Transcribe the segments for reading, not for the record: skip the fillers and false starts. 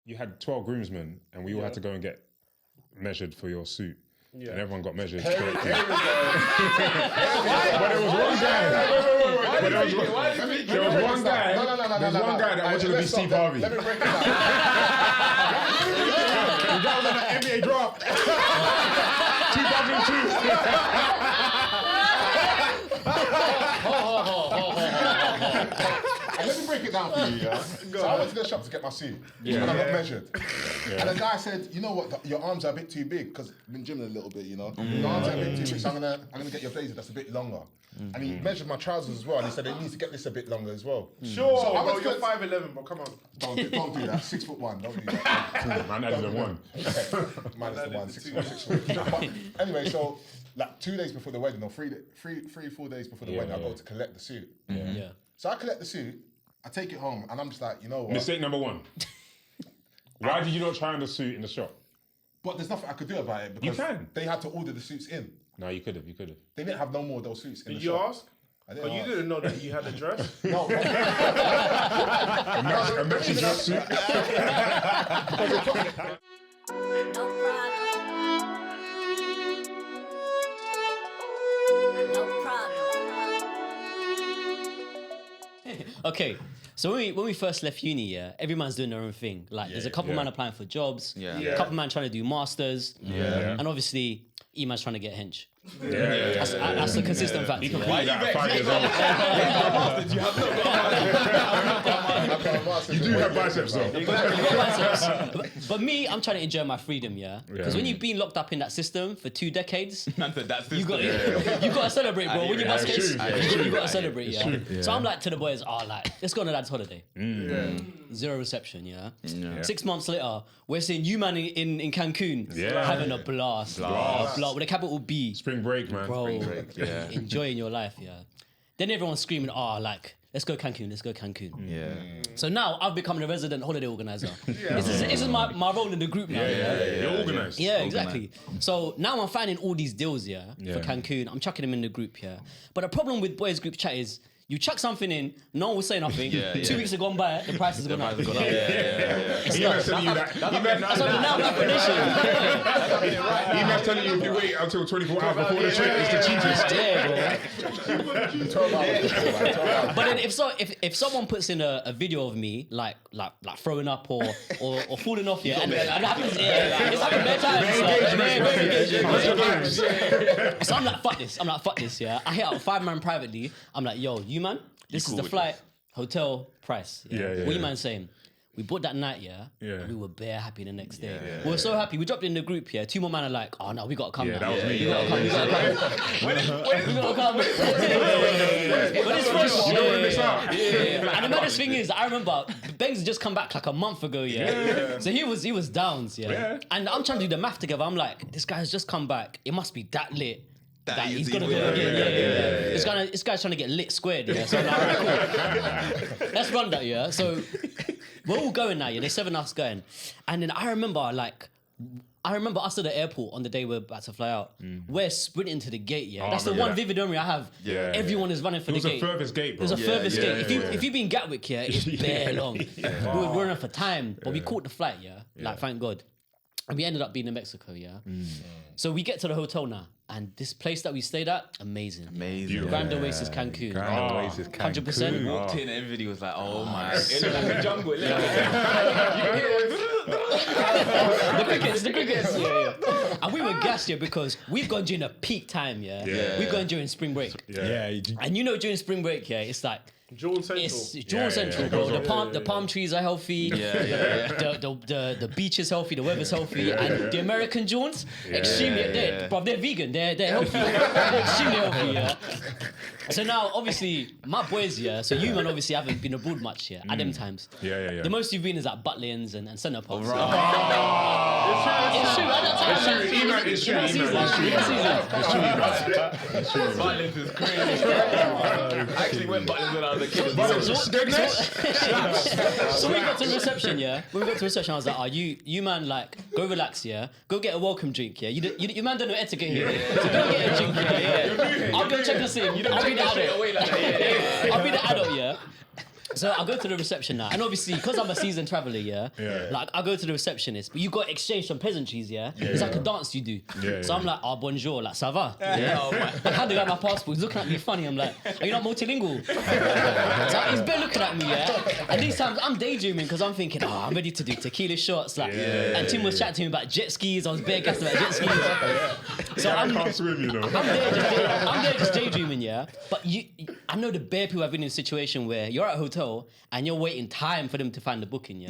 you had 12 groomsmen, and we all had to go and get measured for your suit. Yeah. And everyone got measured correctly. But there was one guy. There was one guy. There's one guy that wanted to be Steve Harvey. Let me break it down. The guy was on the NBA draft. 2002. Let me break it down for you, yeah? So I went to the shop to get my suit, and I got measured. And the guy said, you know what, your arms are a bit too big, because I've been gymming a little bit, you know? Your arms are a bit too big, so I'm gonna get your blazer that's a bit longer. And he measured my trousers as well, and he said, it needs to get this a bit longer as well. Sure, so bro, you're 5'11", but come on. Don't do that, 6'1", don't do that. Man, that is the one. Man, that's the one, 6'1". Anyway, so like 2 days before the wedding, or 4 days before the wedding, I go to collect the suit. So I collect the suit, I take it home, and I'm just like, you know what? Mistake number 1. Why did you not try on the suit in the shop? But there's nothing I could do about it because they had to order the suits in. No, you could have. They didn't have no more of those suits in the shop. Did you ask? I didn't ask. You didn't know that you had a dress? No. A matching dress suit? Okay, so when we first left uni, every man's doing their own thing. Like, there's a couple man applying for jobs, a couple man trying to do masters, and obviously, E-man's trying to get hench. That's a consistent fact. You can play that 5 years old. You do have biceps though. You got biceps. But me, I'm trying to enjoy my freedom, because when you've been locked up in that system for 2 decades, you got to celebrate, bro. When you bust case, you got to celebrate, So I'm like to the boys, let's go on a lad's holiday. 0 reception, 6 months later, we're seeing you man in Cancun having a blast. With a capital B. Spring break, man. Bro, Spring break, enjoying your life, Then everyone's screaming, let's go Cancun. So now I've become the resident holiday organizer. This is my role in the group now. You're organised. Yeah, exactly. So now I'm finding all these deals, for Cancun. I'm chucking them in the group, But the problem with boys group chat is, you chuck something in, no one will say nothing. 2 weeks have gone by, the price has gone up. He's telling you that. That's on the now definition. He's telling you if you wait until 24 hours before the trip, it's the cheapest. But then if someone puts in a video of me like throwing up or falling off, and it happens, it's happened many times. So I'm like, fuck this. I hit out 5 man privately. I'm like, yo, you man, this is the flight, hotel, price. What you man saying? We bought that night, and we were bare happy the next day. We were so happy. We dropped in the group, 2 more men are like, oh no, we gotta come now. That was me. We gotta come. But it's fresh. And the maddest thing is, I remember Bangs just come back like a month ago, So he was downs, And I'm trying to do the math together. I'm like, this guy's just come back. It must be that lit. That he's gonna go This guy's trying to get lit squared, So I'm like, alright, cool. Let's run that, So we're all going now, There's 7 of us going. And then I remember us at the airport on the day we're about to fly out. We're sprinting to the gate, That's the one vivid memory I have. Everyone is running for the gate. It was the furthest gate, bro. It was the furthest gate. If you've been Gatwick, it's bare long. We were running for time, but we caught the flight, thank God. And we ended up being in Mexico, So we get to the hotel now, and this place that we stayed at, amazing. Grand Oasis Cancun. 100%. Walked in, everybody was like, oh my. It looked like a jungle. The crickets. And we were gassed, because we've gone during a peak time, We've gone during spring break. And during spring break, it's like, June Central. It's June Central, bro. The palm trees are healthy. The beach is healthy. The weather's healthy. And the American Jones, extremely. They're vegan. They're healthy. They're extremely healthy. So now, obviously, my boys, so you man obviously haven't been abroad much, at them times. The most you've been is at Butlins and Centre Parks. It's true. It's true. Butlins is crazy. I actually went Butlins when I was a kid. So we got to the reception, When we got to reception, I was like, you man, like, go relax, Go get a welcome drink, You man don't know etiquette here. So go get a drink, I'll go check us in. I'll be the adult, I'll be the adult, So I go to the reception now, and obviously because I'm a seasoned traveller, like I go to the receptionist, but you got exchange some pleasantries, it's like a dance you do. So I'm like, bonjour, like ça va? I had to get my passport. He's looking at me funny. I'm like, are you not multilingual? So he's been looking at me, and these times I'm daydreaming because I'm thinking, I'm ready to do tequila shots, like. And Tim was chatting to me about jet skis. I was bare gassed about jet skis. So I can't swim, you know. I'm there just daydreaming, But I know the bare people have been in a situation where you're at a hotel and you're waiting time for them to find the booking,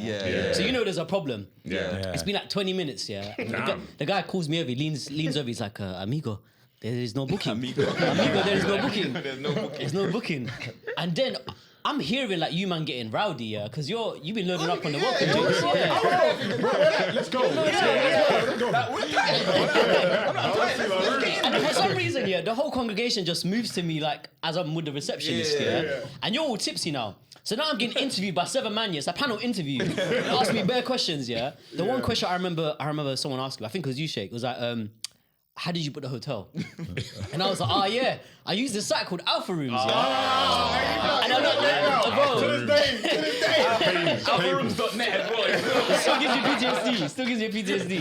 So you know there's a problem. It's been like 20 minutes, And the guy calls me over, he leans over, he's like, amigo, there is no booking. Amigo, there is no booking. There's no booking. And then I'm hearing like you man getting rowdy, because you've been loading up on the welcome drinks. Let's go. And for some reason, the whole congregation just moves to me like as I'm with the receptionist, and you're all tipsy now. So now I'm getting interviewed by 7 man, It's a panel interview. They ask me bare questions, The one question I remember someone asking, I think it was you, Sheikh, was like, how did you book the hotel? And I was like, I used this site called Alpha Rooms, And I looked at bro. To this day. Alpharooms.net as well. Still gives you PTSD.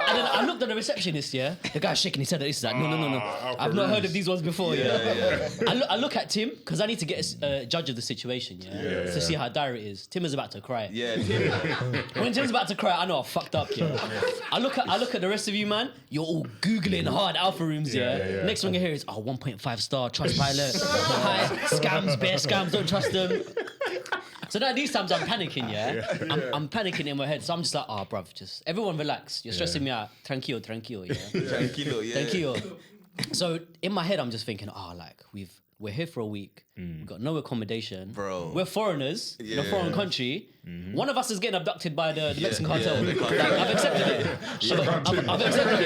And then I looked at the receptionist, The guy's shaking his head at this. He's like, no. I've not heard of these ones before, I look at Tim, because I need to get a judge of the situation, to see how dire it is. Tim is about to cry. Tim. When Tim's about to cry, I know I fucked up, I look at the rest of you, man. You're all Googling hard Alpha Rooms, Next one you hear is, 1.5 star, trust pilot, scams, bare scams, don't trust them. So now these times I'm panicking, I'm panicking in my head. So I'm just like, bruv, just everyone relax. You're stressing me out. Tranquilo, Tranquilo, Tranquilo. So in my head, I'm just thinking, we're here for a week. We've got no accommodation. Bro. We're foreigners in a foreign country. One of us is getting abducted by the Mexican cartel. I've accepted it. I've accepted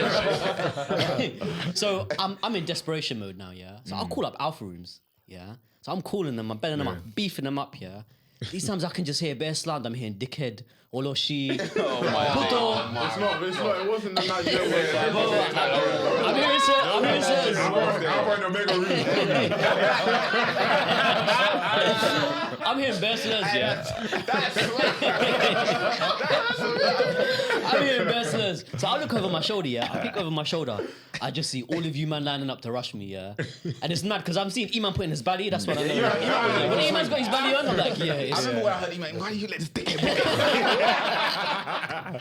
it. So I'm in desperation mode now, So I'll call up Alpha Rooms, So I'm calling them, I'm belling them up, beefing them up, These times I can just hear bare slant. I'm hearing dickhead, oloshi, puto. It's not. It wasn't the Nigerian word. I'm hearing sirs. I'm hearing bare slurs, I'm hearing bare slurs. So I look over my shoulder, I peek over my shoulder. I just see all of you man lining up to rush me, And it's mad because I'm seeing Iman putting his belly. That's what I know. When Iman's got his belly on, I'm like, I remember when I heard Iman, why do you let this dickhead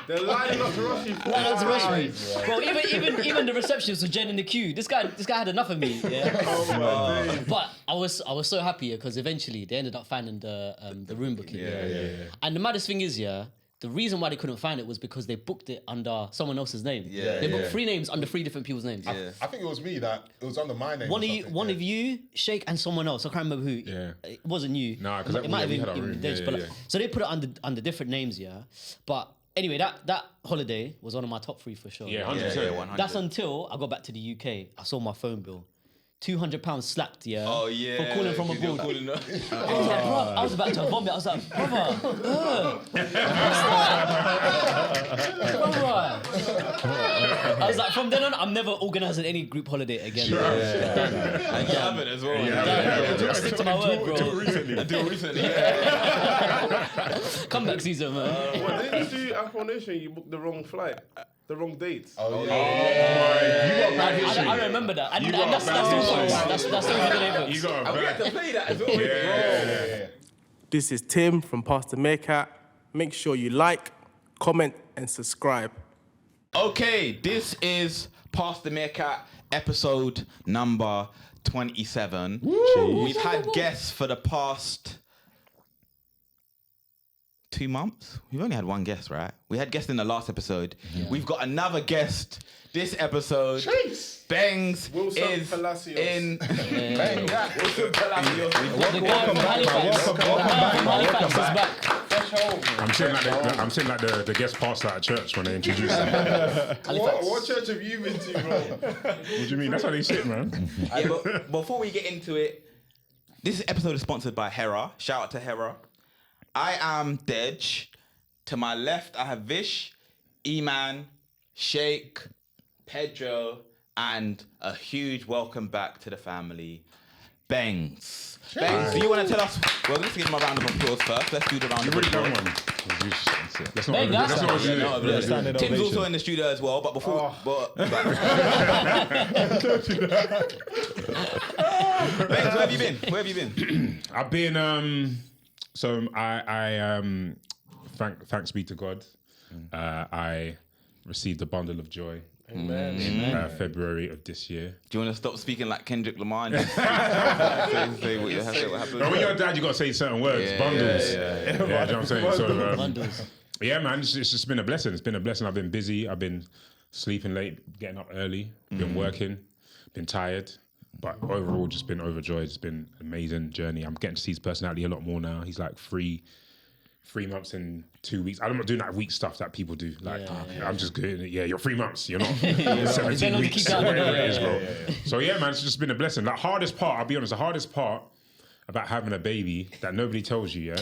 They're lining up to rush you. Bro, even the receptionist was joining the queue. This guy had enough of me. But I was so happy because eventually they ended up finding the room booking. And the maddest thing is, the reason why they couldn't find it was because they booked it under someone else's name. They booked 3 names under 3 different people's names. I think it was me that it was under my name. One of you, Sheikh, and someone else. I can't remember who. It wasn't you. Nah, because it might we have had our been room. Dej, so they put it under different names, But anyway, that holiday was one of my top 3 for sure. 100%. That's until I got back to the UK. I saw my phone bill. £200 slapped, for calling from abroad. I was like, bro, I was about to vomit. I was like, brother, I was like, from then on, I'm never organising any group holiday again. And you have it as well. Stick to my word, bro. Until recently. Comeback season, man. Well, didn't you do Afro Nation? You booked the wrong flight, the wrong dates. You got bad history. I remember that. And got that's bad still history. That's still in the neighbours. You got a We had bad. to play that as well. This is Tim from Pastor Meerkat. Make sure you like, comment, and subscribe. Okay, this is Pastor Meerkat, episode number 27. We've had guests for the past 2 months. We've only had 1 guest, right? We had guests in the last episode. We've got another guest this episode. Bangs Wilson is Palacios. in. Wilson Palacios. The guy from Halifax. The guy from Halifax is back. I'm saying like the guest pastor at church when they introduce them. What church have you been to, bro? What do you mean? That's how they sit, man. Yeah, but before we get into it, this episode is sponsored by Hera. Shout out to Hera. I am Dej. To my left, I have Vish, Eman, Sheikh, Pedro, and a huge welcome back to the family, Bangs. Bangs, do you want to tell us? Well, let's give him a round of applause first. Let's do the round You've of already done applause. one. Let's not Bang, overdo it. that's Let's not nice. overdo it. Standing Tim's ovation. also in the studio as well, but before, Bangs, where have you been? Where have you been? I've been so I thanks be to God. I received a bundle of joy in February of this year. Do you want to stop speaking like Kendrick Lamar? And just say what happened? But when you're a dad, you got to say certain words. Bundles. Yeah, you know what I'm saying? So, Bundles. yeah, man, it's just been a blessing. It's been a blessing. I've been busy. I've been sleeping late, getting up early, been working, been tired. But overall, just been overjoyed. It's been an amazing journey. I'm getting to see his personality a lot more now. He's like 3 months and 2 weeks. I'm not doing that week stuff that people do. Like, I'm just good. Yeah, you're 3 months. You're not 17 long to weeks. keep that Whatever one, it is, bro. So yeah, man, it's just been a blessing. Like hardest part, I'll be honest, the hardest part about having a baby that nobody tells you,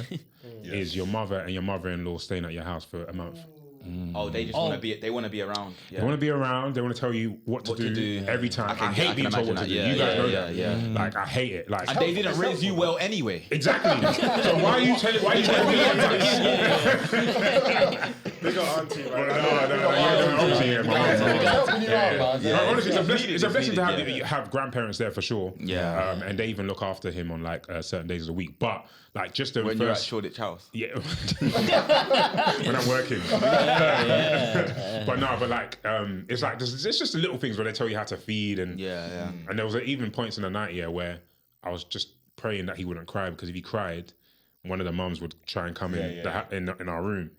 is your mother and your mother-in-law staying at your house for a month. Oh, they just want to be. They want to be around. They want to be around. They want to tell you what to do every time. I hate being told what to do. You guys know that. Like I hate it. Like And they didn't raise you well anyway. exactly. So why are you telling me advice? Big up auntie, No, man. obviously, yeah, my mum. Helping you out, man. No, honestly, it's a blessing to have grandparents there for sure. Yeah. And they even look after him on like certain days of the week. But like just the When you're at first, Shoreditch House. yeah, when I'm working. But no, but like it's like it's just the little things where they tell you how to feed and and there was even points in the night where I was just praying that he wouldn't cry because if he cried, one of the mums would try and come in our room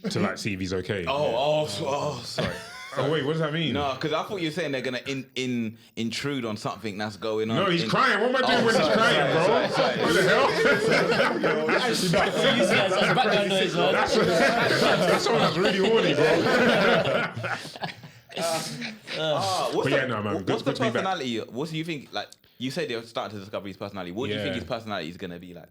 to like see if he's okay. Sorry. Oh wait, what does that mean? No, because I thought you were saying they're gonna intrude on something that's going on. No, he's crying. What am I doing when he's crying, bro? What the hell? That's background noise, man. That's someone that's really horny, bro. What's yeah, no, man, What's good the to be back. personality? What do you think? Like you said, they're starting to discover his personality. What do you think Yeah. his personality is gonna be like?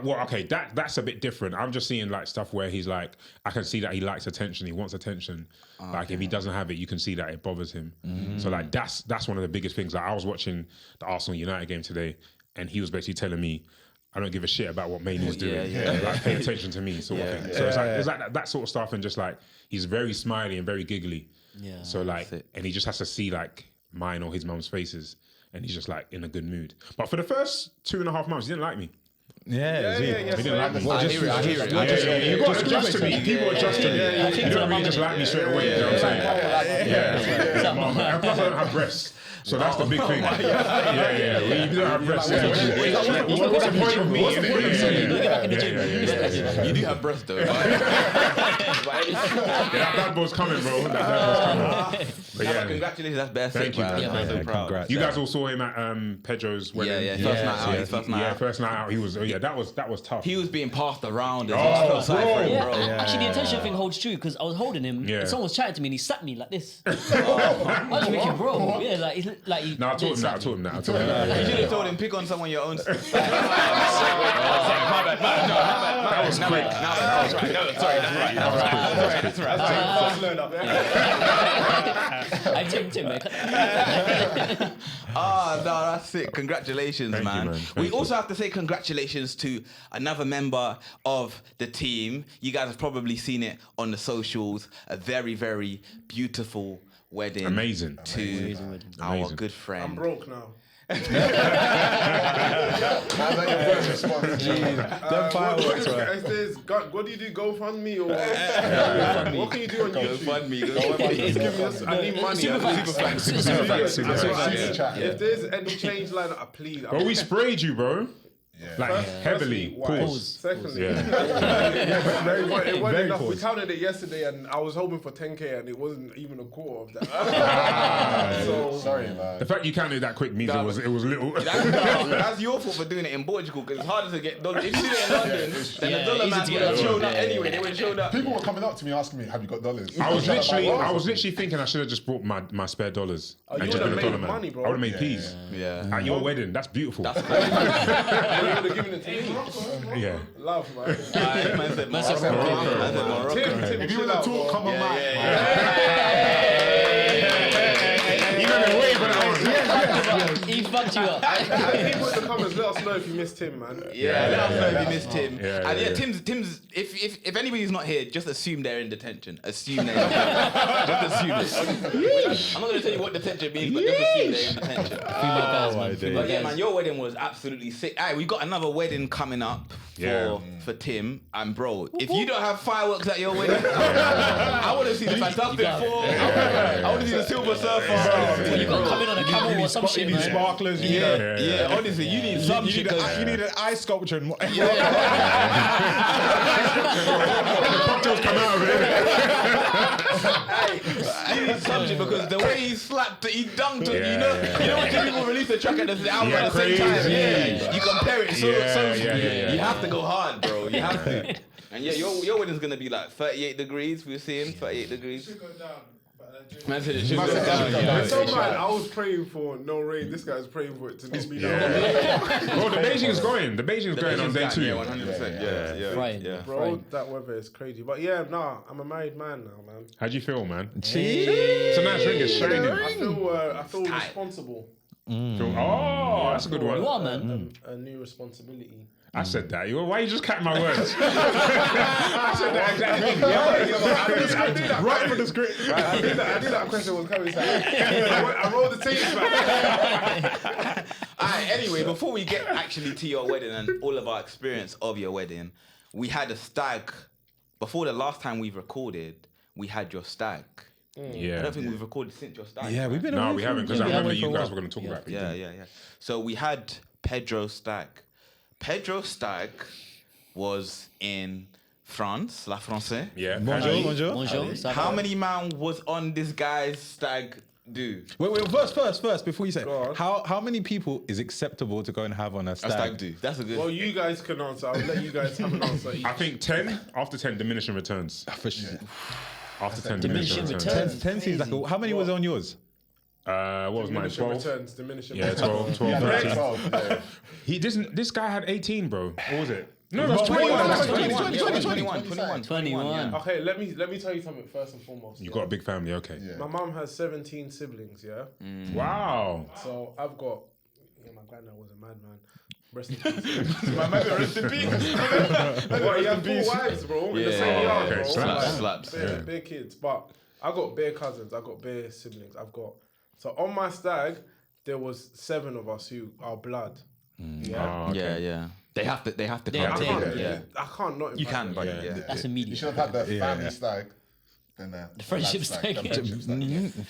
Well, okay, that's a bit different. I'm just seeing like stuff where he's like, I can see that he likes attention. He wants attention. Like if he doesn't have it, you can see that it bothers him. So like that's one of the biggest things. Like I was watching the Arsenal United game today, and he was basically telling me, I don't give a shit about what Mainoo's doing. Like pay attention to me, sort of thing. So it's like that sort of stuff, and just like he's very smiley and very giggly. Yeah. So like, and he just has to see like mine or his mum's faces, and he's just like in a good mood. But for the first 2.5 months, he didn't like me. Yeah. He didn't like me. I hear it. You got to adjust to me. People adjust to me. You don't really just like me straight away. You know what I'm saying? Yeah. And plus, I don't have breasts. So that's the big thing. Yeah. When you don't have breasts, what's the point of me? You do have breasts though. That bad boy's coming, bro. That bad boy's coming. But Yeah, yeah. congratulations, that's best. Thank you, man. I'm so proud. Congrats. You guys all saw him at Pedro's wedding. Yeah, first night out. His first night out. First night out. He was. That was tough. He was being passed around. Oh, I felt sorry for him, Yeah, bro. actually, the attention thing holds true because I was holding him Yeah. and someone was chatting to me and he slapped me like this. I was thinking, bro, yeah, like he. No, I taught him that. You should have told him pick on someone your own. That was quick. I tipped him, man. No, that's it. Congratulations, Thank you, man. man. We Thank also have to say congratulations to another member of the team. You guys have probably seen it on the socials. A very, very beautiful wedding. Amazing. To our Amazing. good friend. I'm broke now. How's that your first response? Them fireworks, man. It says, what do you do? GoFundMe or what can you do on Go YouTube? fund me. Go Just fund me. give me this. I need money. Super facts. If there's any change like that, please. Bro, we sprayed you, bro. Like heavily. Pause. Secondly, Yeah. it wasn't Very enough. We pause. counted it yesterday, and I was hoping for 10K, and it wasn't even a quarter of that. So Sorry, man. The fact you counted that quick means it was little. That's your fault for doing it in Portugal because it's harder to get dollars. If you did it in London, then the dollar easy man to would get have over. shown up anyway. They would have shown up. People were coming up to me asking me, "Have you got dollars?" I was literally thinking I should have just brought my spare dollars and you just been would've a dollar made man. money, bro. I would have made peas Yeah. at your wedding. That's beautiful. you would have given it to me. Yeah. Love, man. Man said Morocco. Man said Morocco. Tim, If you chill want out, to talk, bro. come on, man. You know the way, but I was. He fucked you up. And people in the comments, let us know if you missed Tim, man. Yeah, let us know if you missed Tim. Yeah, And yeah. Tim's. If anybody's not here, just assume they're in detention. Assume they're in detention. Just assume it. I'm not gonna tell you what detention means, but just assume they're in detention. Free my guys, man. Free my But yeah, guys. man, your wedding was absolutely sick. Alright, we got another wedding coming up for Tim. And bro, if you don't have fireworks at your wedding, I want to see the Fantastic Four. I want to see the Silver Surfer. You got to come in on a camel or some shit, You need man. sparklers. You need Yeah, honestly, you need some you shit. need 'cause- you need an eye sculpture. And The cocktails come out of it. You need some shit because the way he slapped it, he dunked it. Yeah, You know when two people release a track at the album at the same time. crazy. Yeah, you compare it. So Yeah. you have to go hard, bro. You have to. And yeah, your wedding's gonna be like 38 degrees. We're seeing 38 degrees. Man said it should go Man said it down. should go Yeah. down. It's so mad. I was praying for no rain. This guy's praying for it to not be down. Well, the Beijing's going. The Beijing's going on day 2. Yeah, 100%. Yeah. Right. Yeah. Bro, that weather is crazy. But yeah, nah, I'm a married man now, man. How do you feel, man? It's a nice ring. It's shining. I feel responsible. Oh, that's a good You one. are, man. A new responsibility. I said that. Why you just cutting my words? I said that exact thing. right for the script. I knew that question was coming. I rolled the tapes back. Alright, anyway, before we get actually to your wedding and all of our experience of your wedding, we had a stag. Before the last time we've recorded, we had your stag. I Yeah. don't think we've recorded since your stag. Yeah, we've been. No, away we for- haven't, because I Yeah, we remember haven't you for a guys while. were going to talk about it. Yeah. So we had Pedro Stag. Pedro Stag was in France, La France. Yeah. Bonjour. Bonjour. ça How va? many man was on this guy's stag do? Wait, first, before you say, Go on. how many people is acceptable to go and have on a A stag? stag do. That's a good. Well, you guys can answer. I'll let you guys have an answer. I think 10, after 10, diminishing returns. For sure. After 10, Diminishing diminishing returns. returns. 10 seems like how many was on yours? What was mine? Diminishing 12? returns. Diminishing Yeah, returns. 12, 13. 12, yeah. This guy had 18, bro. What was it? No, that's 21. 21. 21. Okay, let me tell you something first and foremost. You got a big family, okay. My mum has 17 siblings, yeah? Wow. So I've got, my granddad was a madman. Rest in peace. My man, rest in peace. Well, he had 4 wives, bro, in the same yard, okay, bro. slaps. Slaps. Bare kids. But I got bare cousins, I got bare siblings. So on my stag, there was 7 of us who are blood. Yeah. Oh, okay. Yeah. They have to They come. have I to. can't, Yeah. I can't not You invite can, them. but Yeah. yeah. That's You immediate. should have had the Yeah. family stag. Then the friendship lad stag. The friendship stag.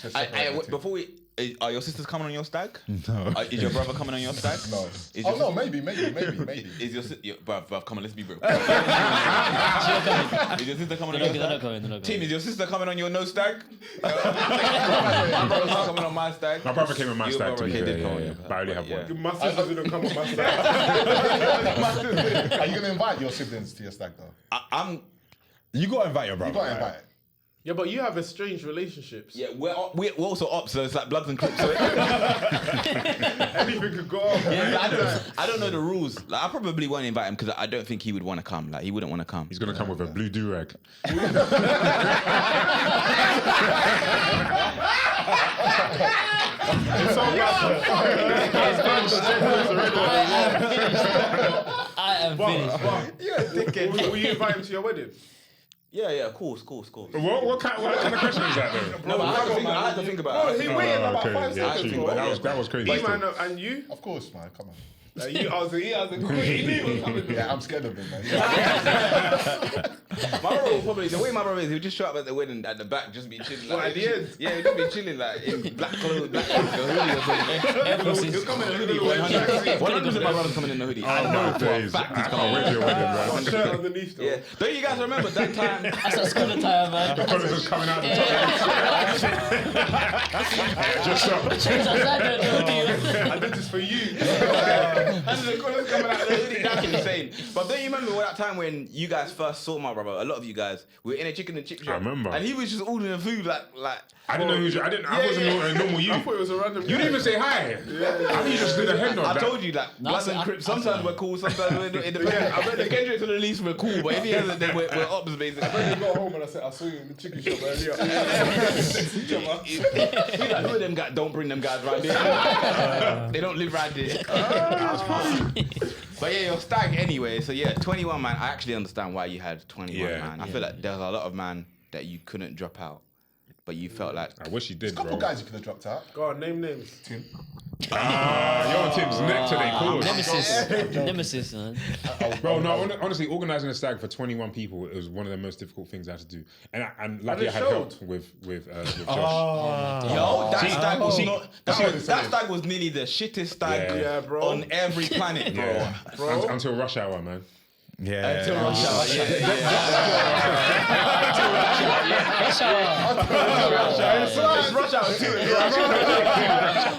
Just separate the two. Before we, are your sisters coming on your stag? No. Is your brother coming on your stag? No. Is Oh your no, sister- maybe. Is your bruv, come on, let's be real. Is your sister coming on They're your not stag? going. They're not Tim, going. is your sister coming on your no stag? My brother's not coming on my stag. My brother came on my Your stag, to brother be fair, did come on yeah. your stag. But I only have Yeah. one. My sisters didn't come on my stag. Are you gonna invite your siblings to your stag though? I'm. You got to invite your brother. You gotta invite. Yeah, but you have estranged relationships. Yeah, we're also ops, so it's like Bloods and Crips. So Anything could go on. I don't know the rules. Like, I probably won't invite him because I don't think he would want to come. Like, he wouldn't want to come. He's going to come with a blue do-rag. I am finished. Will you invite him to your wedding? Yeah, of course. What kind of question is that, though? No, but I had to think about it. He waited about Okay, 5 yeah, seconds, true. bro. That was crazy. E-man, and you? Of course, man. Come on. He was quick. He knew he was coming. Yeah, I'm scared of him, man. My brother will probably, the way my brother is, he'll just show up at the wedding at the back, just be chilling. Like, What, at the end? Yeah, he'll just be chilling like in black clothes, black hoodie or something. He'll come in a hoodie. 100% my brother's coming in a hoodie. I know for a Days. fact he's I coming can't wait for your wedding, man. Got a shirt underneath though. Yeah. Don't you guys remember that time? That's a school attire, man. The colours is coming out the top. Just so. Change outside the I did this for you. And the colours coming out of the hoodie, that's insane. But don't you remember that time when you guys first saw my brother? brother. A lot of you guys. We were in a chicken and chip shop. I remember. And he was just ordering food like. I didn't know who was. I wasn't a normal you. I thought it was a random. You didn't even say hi. I think you just did a head nod. I told you that Bloods and Crips sometimes we're cool, sometimes we're independent. I bet the Kendricks and the Leafs were cool, but if he hasn't, then we're ops basically. I got home and I said I saw you in the chicken shop earlier. He's like, who of them guys? Don't bring them guys right there. They don't live right there. But yeah, your Stag anyway. So yeah, 21 man. I actually understand why you had 21 man. I feel like there's a lot of man that you couldn't drop out. But you felt like I wish you did, There's a couple bro. guys you could have dropped out. Go on, name names. Tim. You're on Tim's neck today, cool. Nemesis, man. Bro, no, honestly, organising a stag for 21 people, it was one of the most difficult things I had to do. And luckily I it had showed. help with Josh. yo, that See, stag was see, not. That stag was nearly the shittest stag Yeah, bro. on every planet, bro. Yeah. Bro. Until rush hour, man. Yeah. Until rush hour, It's rush hour too.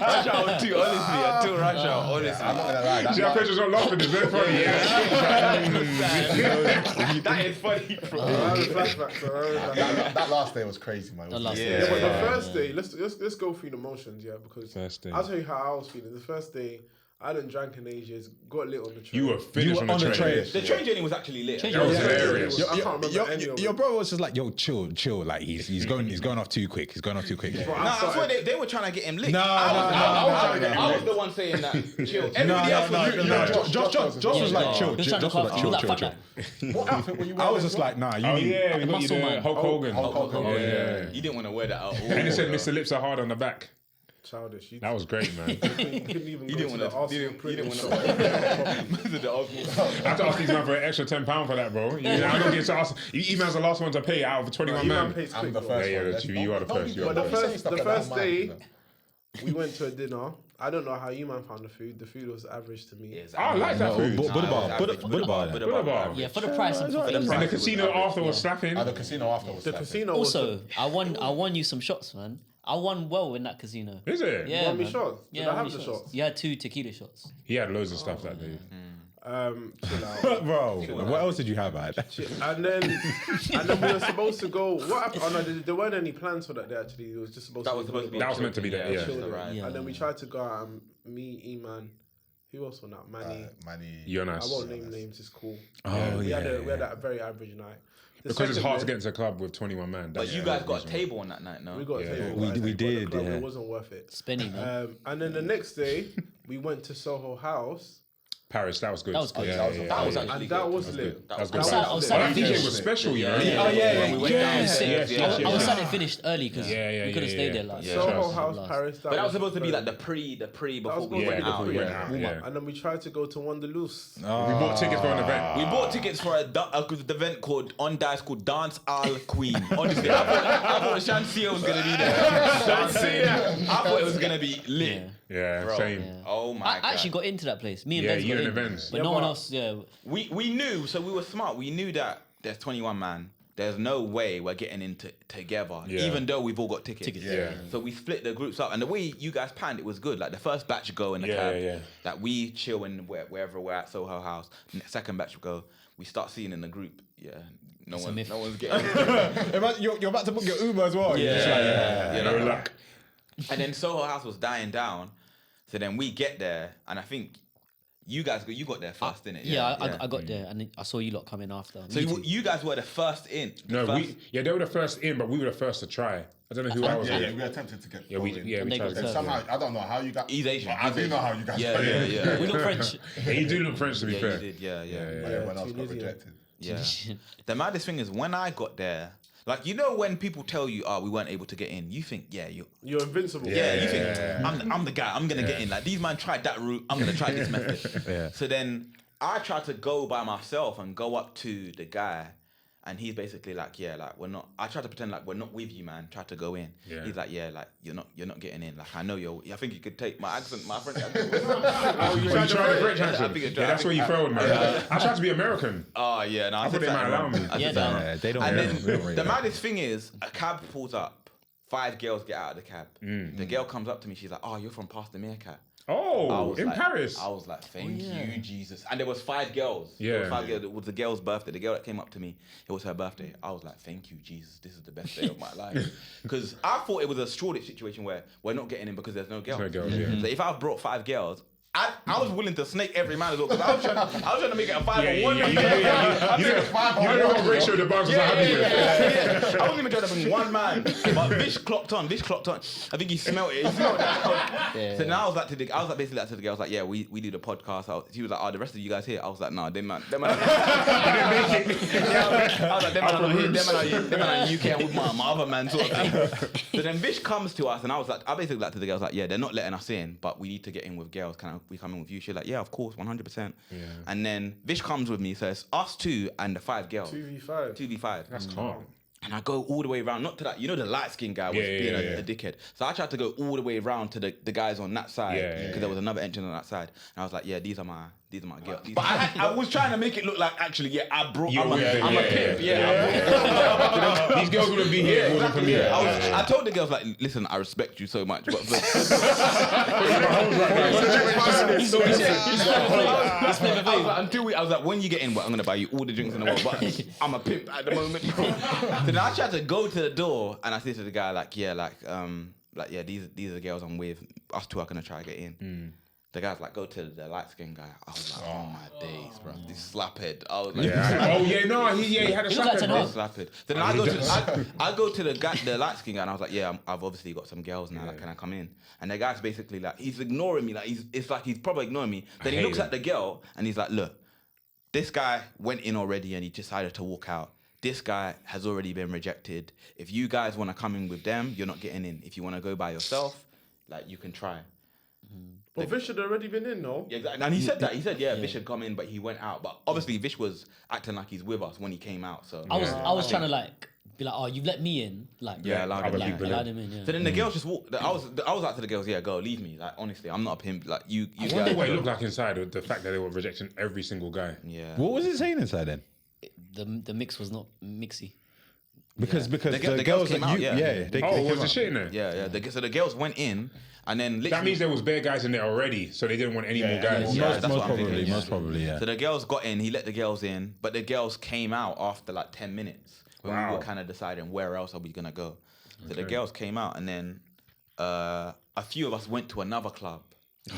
Rush hour too, honestly. Until rush hour, honestly. I'm not gonna lie. See, our pictures are laughing, it's very funny. That is funny, bro. I had a flashback, so I remember. That last day was crazy, man. It was last just- day. Yeah, but the first day, let's go through the motions, yeah, because First day. I'll tell you how I was feeling. The first day, I hadn't drank in ages, got lit on the train. You were finished were on on the the train. train. The train journey was actually lit. That was hilarious. I can't remember any of Your it. brother was just like, yo, chill. Like he's going off too quick. He's going off too quick. Bro, Nah, I started- swear they were trying to get him lit. No, I was the one saying that. Chill. Everybody else was rooting him. Josh was like, chill. He was trying to Josh was like, call that chill. fat What outfit were you I wearing? was just like, nah, you Oh need. yeah, we got you Muscle the man. Hulk Hogan. Hulk Hogan. Yeah. You didn't want to wear that out. And it said Mr. Lips are hard on the back. Childish. You That was great, man. couldn't even You go didn't to the want to. Arsenal You didn't printing want shop. to. I had to ask these man for an extra £10 for that, bro. I don't get to ask. E-man's the last one to pay out of 21 You man man. pays I'm quick, the bro. first Yeah, one. that's you. You are the first. You are But the the first. first day, we went to a dinner. I don't know how you man found the food. The food was average to me. I like that food. Buddha bar. Buddha bar. Yeah, for the price and for things. And the casino after was slapping. And the casino after was The slapping. casino was Also, I won you some shots, man. I won well in that casino. Is it? Yeah, won me man. shots. Did Yeah, I won have me the shots? You had 2 tequila shots. He had loads of stuff that day. Chill out. Bro, what else did you have, man? And then we were supposed to go. What happened? Oh no, there weren't any plans for that day. Actually, it was just supposed That to. was supposed to be. That was meant to be there, yeah. chill right. day. Yeah. And then we tried to go out. Me, E-Man, who else on that? Manny. Manny. I Jonas. won't name names. It's cool. Oh, we had yeah, a very average night. The Because it's second hard to day, get into a club with 21 man. But That's you the guys got a reason. table on that night, no? We got a Yeah. table. We at the did, club, yeah. It wasn't worth it. Spenny, man. And then the next day, we went to Soho House. Paris, that was good. That was good. Yeah, That was- yeah, That was yeah. actually And that good. was lit. That was That good. was I was But I sad think it it finished. was special, you know? We went down. I was sad it finished early because Yeah, we could have yeah, stayed yeah. there last. Yeah. Soho Trust. House, Paris. But that was supposed to be like very- the pre That was before we supposed went to be out. the pre, yeah. warm up. Yeah. And then we tried to go to Wanderloose. We bought tickets for an event. We bought tickets for an event called on Dice called Dance Al Queen. Honestly, I thought Shansia was gonna be there. I thought it was gonna be lit. Yeah, Bro. same. Oh my god! I actually got into that place. Me and Yeah, Benz you got and in, Benz. but Yeah, no one but- else. Yeah, We knew, so we were smart. We knew that there's 21 man. There's no way we're getting into together, Yeah. even though we've all got tickets. Yeah. So we split the groups up, and the way you guys planned it was good. Like the first batch go in the Yeah, cab, yeah. like we chill in wherever we're at Soho House. Second batch go, we start seeing in the group. Yeah, no myth. one's getting. You're about to book your Uber as well. You're just like, yeah. No luck. And then Soho House was dying down, so then we get there, and I think you got there first, didn't it? yeah. I got there and I saw you lot coming after. So Me too. you guys were the first in. No, First- they were the first in, but we were the first to try. I don't know who I was with. we attempted to get. Yeah, we going. yeah, And we they got tried. And served. somehow, I don't know how you got. He's Asian. But I do know how you guys. got Yeah, it. yeah, yeah. We look French. Yeah, you do look French to be Yeah, fair. you did. Yeah. But everyone else got Tunisian. rejected. Yeah. The maddest thing is when I got there, like you know when people tell you, "Oh, we weren't able to get in," you think, "Yeah, You're invincible. yeah, you think I'm the guy. I'm gonna get in." Like these man tried that route. I'm gonna try this method. Yeah. So then I tried to go by myself and go up to the guy, and he's basically like, "Yeah, like we're not." I tried to pretend like we're not with you, man. Try to go in. Yeah. He's like, "Yeah, like you're not getting in. Like I know you're. I think you could take my accent, my French accent." Oh, you tried the French I accent. think it- Yeah, that's where you failed, man. I tried to be American. Oh yeah, no, I thought said they might something allow wrong. me. I said Yeah, something no. wrong. they don't. And they then don't really the know. maddest thing is, a cab pulls up. 5 girls get out of the cab. The girl comes up to me. She's like, "Oh, you're from Pastor Meerkat." Oh, in like, Paris. I was like, thank you, Jesus. And there was 5 girls. Yeah. There was 5 girls. It was the girl's birthday. The girl that came up to me, it was her birthday. I was like, thank you, Jesus. This is the best day of my life. Because I thought it was a Shoreditch situation where we're not getting in because there's no girls. No girls, yeah. So if I brought 5 girls, I was willing to snake every man as well because I was trying to make it a 5-on-1. You don't know what ratio the bouncers are happy with. I wasn't even trying to bring one man, but Vish clocked on. I think he smelt it. He smelt that. So now I was like basically like to the girl. I was like, yeah, we do the podcast. She was like, oh, the rest of you guys here. I was like, no, them man. You didn't make it. I was like, them man are not here. Them man are in UK and with my other man sort of thing. So then Vish comes to us and I basically like to the girls like, yeah, they're not letting us in, but we need to get in with girls. We come in with you? She's like, yeah, of course, 100%. Yeah. And then Vish comes with me, so it's us 2 and the 5 girls. 2v5. That's calm. And I go all the way around, not to that, you know, the light skinned guy was being a dickhead. So I tried to go all the way around to the guys on that side because there was another entrance on that side. And I was like, yeah, these are my girls. But I was trying to make it look like actually, yeah, I'm a pimp. These girls wouldn't be here if it wasn't for me. I told the girls like, listen, I respect you so much, but I was like, when you get in, I'm gonna buy you all the drinks in the world. But I'm a pimp at the moment. So then I tried to go to the door, and I said to the guy like, yeah, these are the girls I'm with. Us 2 are gonna try to get in. The guy's like, go to the light skinned guy. I was like, oh my days, bro. This slaphead. I was like, he had a slaphead. Then I go to the light skinned guy and I was like, yeah, I've obviously got some girls now. Like, can I come in? And the guy's basically like, he's ignoring me. Like it's like he's probably ignoring me. Then he looks at the girl and he's like, look, this guy went in already and he decided to walk out. This guy has already been rejected. If you guys want to come in with them, you're not getting in. If you want to go by yourself, like you can try. But Vish had already been in, no? Yeah, exactly. And he said that. He said, Vish had come in, but he went out. But obviously, Vish was acting like he's with us when he came out. So I was trying to like be like, oh, you've let me in, like allowed him in. Yeah. So then the girls just walked. I was like to the girls, yeah, go, leave me. Like honestly, I'm not a pimp. Like you I wonder what it looked like inside. The fact that they were rejecting every single guy. Yeah. What was it saying inside then? The mix was not mixy. Because the girls came out. Was the shit in there? Yeah. So the girls went in, and then literally, that means there was bare guys in there already, so they didn't want any more guys. Most probably. So the girls got in. He let the girls in, but the girls came out after like 10 minutes when we were kind of deciding where else are we gonna go. So the girls came out, and then a few of us went to another club.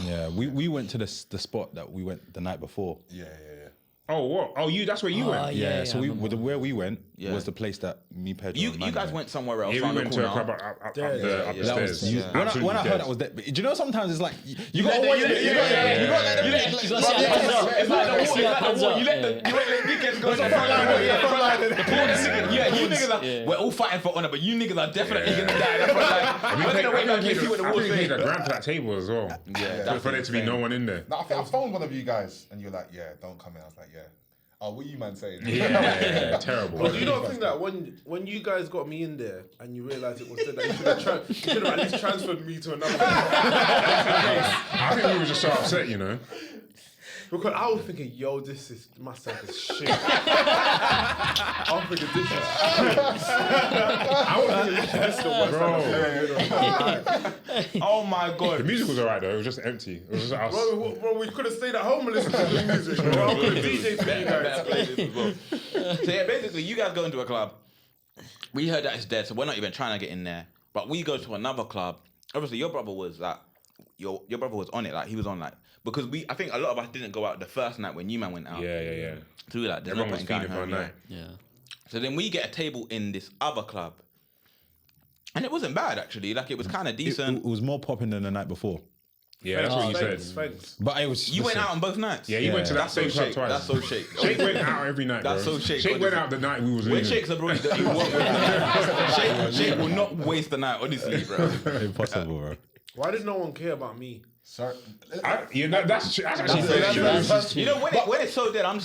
Yeah, we went to the spot that we went the night before. Yeah. Oh, what? Oh, that's where you went? Yeah, so where we went was the place that me, Pedro, You guys went somewhere else. Yeah, we went to a club up the stairs. When I heard that was that, do you know sometimes it's like you got You let the weekends go. You niggas are, we're all fighting for honor, but you niggas are definitely gonna die. That's why we're gonna wait and see what the war's saying. I paid $1,000 for that table as well. Yeah, for there to be no one in there. No, I think I phoned one of you guys and you're like, yeah, don't come in. I was like, yeah. Oh, what you man saying? Yeah, terrible. But do you not think that when you guys got me in there and you realised it was dead, that you should have at least transferred me to another place? I think we were just so upset, you know. Because I was thinking, yo, my stuff is shit. I'm thinking this is shit. I was thinking this is the worst. Oh my god. The music was alright though, it was just empty. It was just us. Bro, we could have stayed at home and listened to the music. Bro. I could have DJed for you guys. So yeah, basically you guys go into a club. We heard that it's dead, so we're not even trying to get in there. But we go to another club. Obviously your brother was like, your brother was on it, like he was on like, because I think a lot of us didn't go out the first night when you man went out. Yeah. So we were like, there's no point in going home. Yeah. So then we get a table in this other club. And it wasn't bad actually, like it was kind of decent. It was more popping than the night before. Yeah, that's what you said. Thanks. But it was. You went out on both nights? Yeah, you went to that same club twice. That's so Shake. Shake went out every night, That's bro. so Shake. Shake went out the night we was leaving. When Shake's a bro, he won't waste the night. Shake will not waste the night, honestly, bro. Impossible, bro. Why did no one care about me? Sorry. That's actually true. You know, when it's so dead, I'm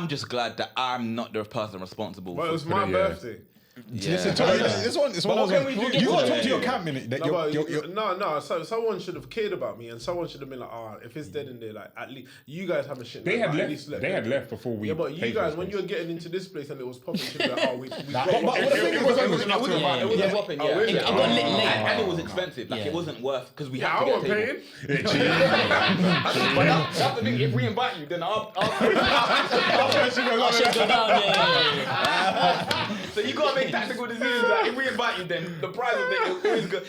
just glad that I'm not the person responsible. Well, it was my birthday. Listen, this one is one of those. You got to talk to your camp, innit? That No, so someone should have cared about me, and someone should have been like, if it's dead in there, like at least you guys have a shit. They like, had at left. least let They them. had left before we. Yeah, but you paid for guys, this when place. you were getting into this place and it was popping, you should be like, we It wasn't popping, yeah. really? It Oh, got lit yeah. late, and it was expensive. Like Yeah. it wasn't worth because we Yeah, had I to wasn't get a table. paying. But that's the thing. If we invite you, then I'll I should go down. Yeah. So you gotta make tactical decisions. Like if we invite you, then the price of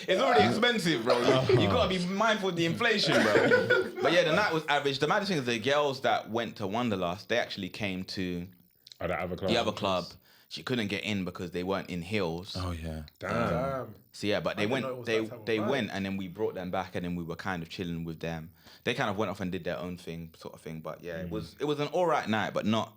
it's already expensive, bro. You gotta be mindful of the inflation, bro. But yeah, the night was average. The maddest thing is the girls that went to Wanderlust, they actually came to That other club. the other club. She couldn't get in because they weren't in heels. Oh yeah. Damn. So yeah, but they didn't know it went. was They that type of they vibe. went, and then we brought them back, and then we were kind of chilling with them. They kind of went off and did their own thing, sort of thing. But yeah, it was an alright night, but not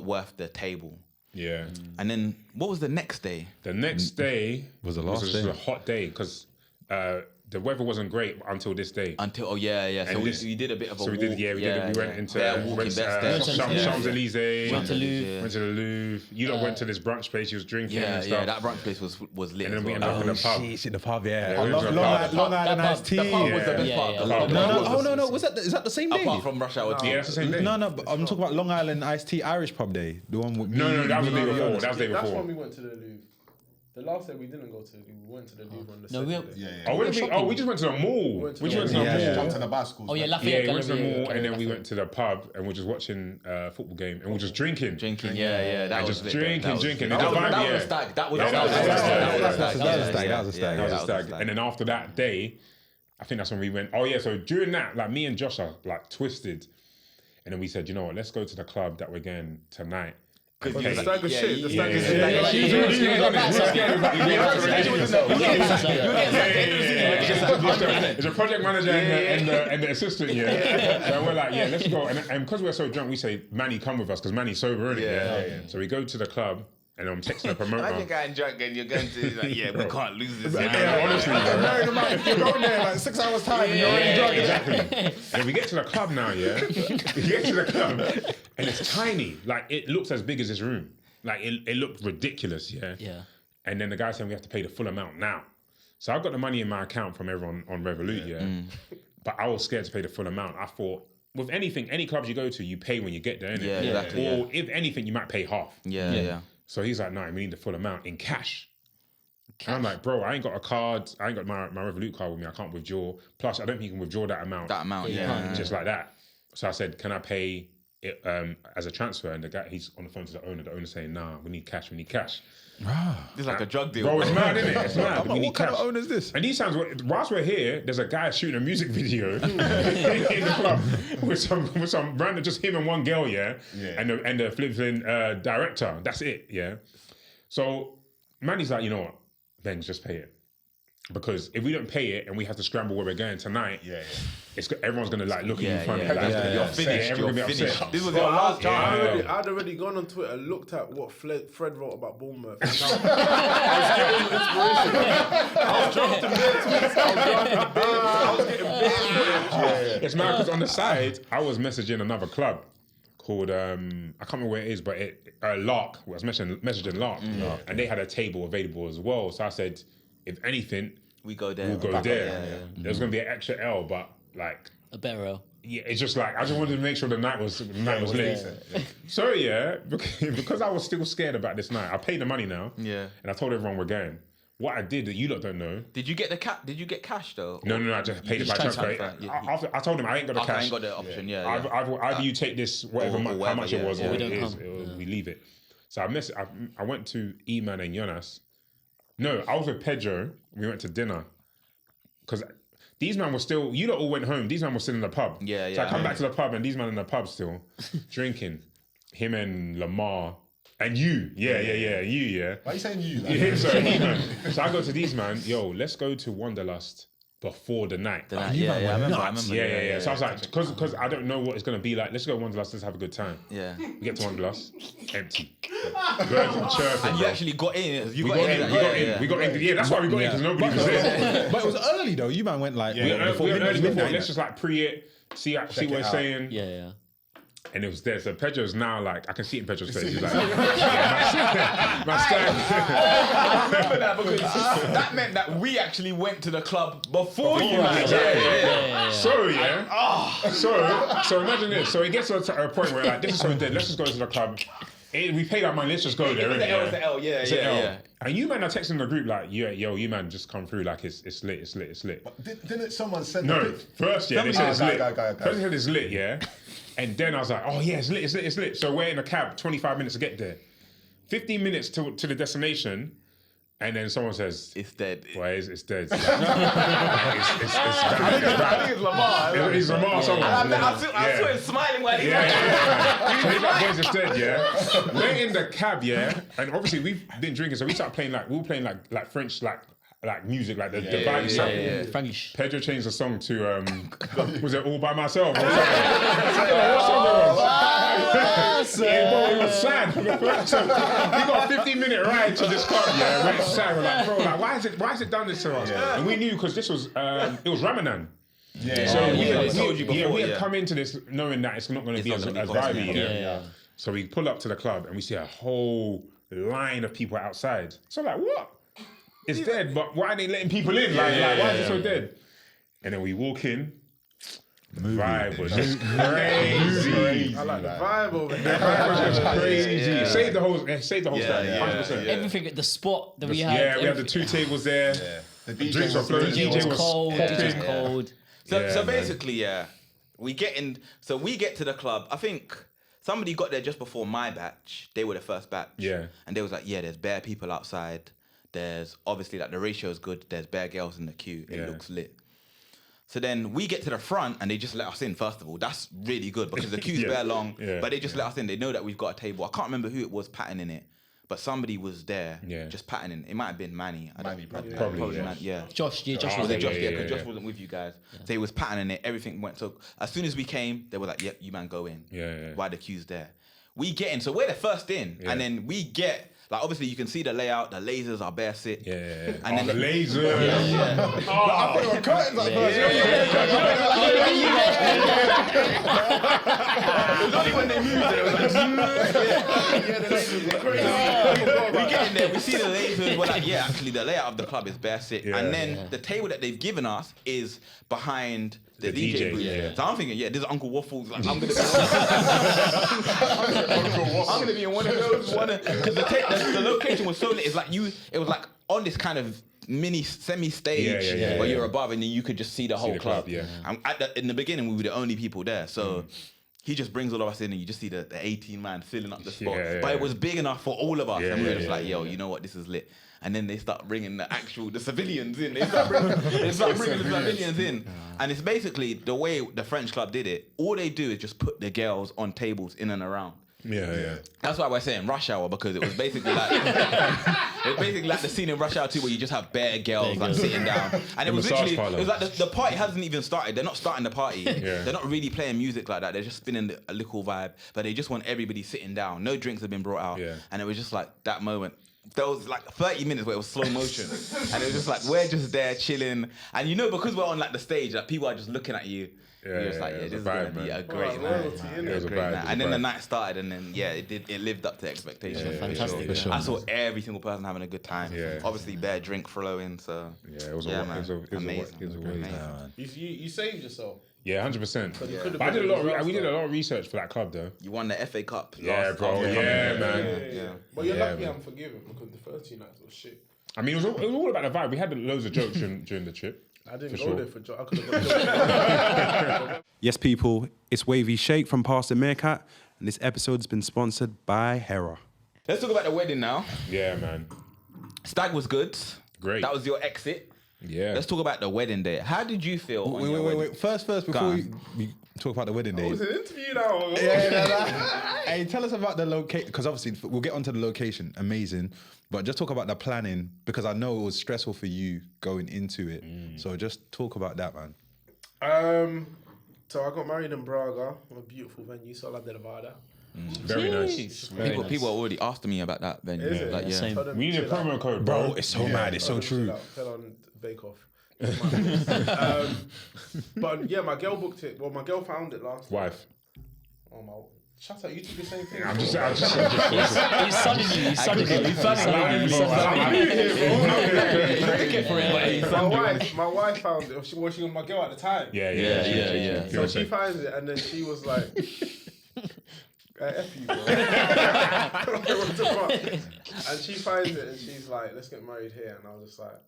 worth the table. Yeah. And then what was the next day? The next day Was the last just day. a hot day because the weather wasn't great until this day. Until yeah. So And we this- we did a bit of a So we walk. did, we went into walking went, Best Champs Elysees, Went to Louvre. went to the Louvre. You lot went to this brunch place. You was drinking and stuff. Yeah, that brunch place was lit. And then as we well. ended up in the pub. Shit, the pub, yeah. Yeah, we went to the pub. Long Island iced tea. The pub was the best Yeah, part. yeah, The yeah. pub. No. Is that the same day? Apart from rush hour. Yeah, that's the same day. No, but I'm talking about Long Island iced tea Irish pub day. The one with No, that was the day before. That was the day That's before. when we went to the Louvre. The last day we didn't go to the Louvre. We went to the Louvre on the No, we second day. Oh, we just went to the mall. We just went to the mall. Jumped to the bicycles. Oh yeah, man. Lafayette. Yeah, we went to the Gallery, mall and then we Lafayette. went to the pub and we were just watching a football game and we were just drinking. Drinking, yeah. That And was just lit, drinking, that was- drinking. That And was the vibe, that was yeah. a stag. That was Yeah, a that was a stag. stag. That was a That was a stag. That was a stag. That was a that stag. was a And then after that day, I think that's when we went, oh yeah, so during that, like me and Josh are like twisted. And then we said, you know what, let's go to the club that we're going tonight. The stag was shit. The stag was There's a project manager and the assistant, yeah. So we're like, yeah, let's go. And because we're so drunk, we say, Manny, come with us, because Manny's sober, isn't it? So we go to the club, and I'm texting the promoter. Imagine getting drunk and you're going to like, yeah, we can't lose this. Yeah, honestly, bro. If you're going there like 6 hours time and you're already drunk. Exactly. And we get to the club now, yeah. We get to the club, and it's tiny. Like it looks as big as this room. Like it looked ridiculous, yeah. Yeah. And then the guy saying we have to pay the full amount now. So I've got the money in my account from everyone on Revolut, yeah. But I was scared to pay the full amount. I thought, with anything, any clubs you go to, you pay when you get there, innit? Yeah, exactly, Or if anything, you might pay half. Yeah. So he's like, no, we need the full amount in cash. And I'm like, bro, I ain't got a card. I ain't got my Revolut card with me. I can't withdraw. Plus, I don't think you can withdraw that amount. That amount, yeah. Just like that. So I said, can I pay it as a transfer? And the guy, he's on the phone to the owner. The owner's saying, nah, we need cash. It's like a drug deal. Bro, it's mad, isn't it? It's mad. We need What kind cash. of owner is this? And these sounds, whilst we're here, there's a guy shooting a music video in the club with some random, just him and one girl, yeah? And the flipping director. That's it, yeah? So Manny's like, you know what? Benz, just pay it. Because if we don't pay it and we have to scramble where we're going tonight, everyone's gonna like look at you funny. You're finished. Everyone's gonna be finished. upset. This was your last chance. I'd already gone on Twitter, looked at what Fred wrote about Bournemouth. I was drafting bare tweets. I was getting bare footage. It's mad because on the side, I was messaging another club called I can't remember where it is, but Lark. I was messaging Lark, and they had a table available as well. So I said, if anything, We go there. we'll go Back there. up, yeah. There's gonna be an extra L, but like, A better L. yeah, it's just like I just wanted to make sure the night was lit. So yeah, because I was still scared about this night, I paid the money now. Yeah. And I told everyone we're going. What I did that you lot don't know. Did you get the Did you get cash though? No, I just paid it by just transfer. transferred, yeah. After, I told him I ain't got the Okay, I cash. ain't got the option, yeah. Either you take this, whatever, Or how whatever, much it was, yeah. or We it don't is, come. we leave it. So I went to E-Man and Jonas. No, I was with Pedro. We went to dinner. Because these men were still, you lot all went home. These men were still in the pub. Yeah, So I yeah. come back to the pub and these men in the pub still drinking. Him and Lamar. And you. You, yeah. Why are you saying you? Like? Yeah, sorry, E-Man. So I go to these man, yo, let's go to Wanderlust before the night. Yeah, I remember. Yeah. So I was like, because I don't know what it's going to be like, let's go to Wanderlust, let's have a good time. Yeah. We get to Wanderlust, empty. Birds and chirping. And you bro. actually got in. You We got in. We got in. Yeah, that's why we got in, because nobody was there. But it was early though. You man went like We were before early midnight. before. Let's just like pre it, see what it's saying. Yeah. And it was there. So Pedro's now like, I can see it in Pedro's face. He's like, yeah, my stag. I remember that because that meant that we actually went to the club before you, man. So imagine this. So it gets to a point where like, this is so dead. Let's just go to the club. We paid our money. Let's just go there. It's the L, yeah. And you man are texting the group like, yo, you man just come through like it's lit. But didn't someone send No, first they said it's lit. Guy. First they said it's lit, yeah. And then I was like, oh yeah, it's lit. So we're in a cab, 25 minutes to get there. 15 minutes to the destination. And then someone says, It's dead. Well, it's dead. It's I think it's Lamar. It's Lamar somewhere. I saw him smiling while he was So he's like, boys, it's dead, yeah. We're in the cab, yeah. And obviously we've been drinking, so we started playing we were playing like French, like music, like the vibe stuff. Frankish. Pedro changed the song to was it All By Myself? Or something? What song it was? It was sad. We got a 15-minute ride to this club, yeah. We're sad. We're like, bro, like, why is it done this to us? And we knew because this was it was Ramadan. So we had come into this knowing that it's not going to be as vibey. Yeah. So we pull up to the club and we see a whole line of people outside. So like, what? It's dead, but why are they letting people in? Why is it so dead? And then we walk in. The vibe was just crazy. I like the vibe over The there. vibe was just crazy. Save the whole stand, 100%. Everything at the spot that we had. Yeah, we had the 2 tables there. The Drinks were flowing. DJ was cold. popping. It was cold. So basically, we get to the club. I think somebody got there just before my batch. They were the first batch. Yeah. And they was like, there's bare people outside. There's obviously like the ratio is good. There's bare girls in the queue. It looks lit. So then we get to the front and they just let us in, first of all. That's really good because the queue's bare long, but they just let us in. They know that we've got a table. I can't remember who it was patterning it, but somebody was there just patterning. It might have been Manny. Probably. Josh, Josh was was there. there. Because Josh wasn't with you guys. So he was patterning it. Everything went. So as soon as we came, they were like, yep, you man go in. Why the queue's there? We get in. So we're the first in. And then we get... Like, obviously, you can see the layout. The lasers are bare sick. And then the lasers. I thought it were curtains at first. It was only when they moved that it was like... We get in there, we see the lasers. We're like, actually, the layout of the club is bare sick. And then the table that they've given us is behind... The DJ booth. So I'm thinking, this is Uncle Waffles. Like, I'm gonna be in one of those. Because the location was so lit. It's like it was like on this kind of mini semi-stage where you're above and then you could just see the whole club. In the beginning, we were the only people there. So he just brings all of us in and you just see the 18 man filling up the spot. But it was big enough for all of us. And we were just like, you know what, this is lit. And then they start bringing the civilians in. They start bringing the civilians in. And it's basically the way the French club did it. All they do is just put the girls on tables in and around. That's why we're saying Rush Hour, because it was basically like the scene in Rush Hour 2 where you just have bare girls like sitting down. And it was literally, it was like the party hasn't even started. They're not starting the party. They're not really playing music like that. They're just spinning a little vibe, but they just want everybody sitting down. No drinks have been brought out. And it was just like that moment. There was like 30 minutes where it was slow motion. And it was just like, we're just there chilling. And you know, because we're on like the stage, like people are just looking at you. You're just like, this is going to be a great night. It was a great night. And then the night started and then, it lived up to expectations. Fantastic. For sure. I saw every single person having a good time. Obviously, bare drink flowing, so. It was amazing. You saved yourself. Yeah, 100%. But I did a lot. We did a lot of research for that club, though. You won the FA Cup. Yeah, bro. Yeah, man. But you're lucky I'm forgiven because the first 2 nights was shit. I mean, it was all about the vibe. We had loads of jokes during the trip. I didn't go there for jokes. I could have got jokes. Yes, people, it's Wavy Shake from Pastor Meerkat, and this episode's been sponsored by Hera. Let's talk about the wedding now. Yeah, man. Stag was good. Great. That was your exit. Yeah. Let's talk about the wedding day. How did you feel? Wait. First, before we talk about the wedding day. It's an interview now. Hey, tell us about the location, because obviously we'll get onto the location. Amazing. But just talk about the planning, because I know it was stressful for you going into it. So just talk about that, man. So I got married in Braga, a beautiful venue, Sola de Nevada. Very nice. People are already asking me about that venue. Is it? Like, Same. We need a promo code, bro. It's so mad. It's so true. Fell on Bake Off. But yeah, my girl booked it. Well, my girl found it last. Wife. Oh my. Shut up! You did the same thing. I'm just. He's sunning you. He's sunning you. He's sunning you. My wife found it. She was my girl at the time. Yeah. So she finds it, and then she was like, F you, bro. And she finds it, and she's like, let's get married here. And I was just like,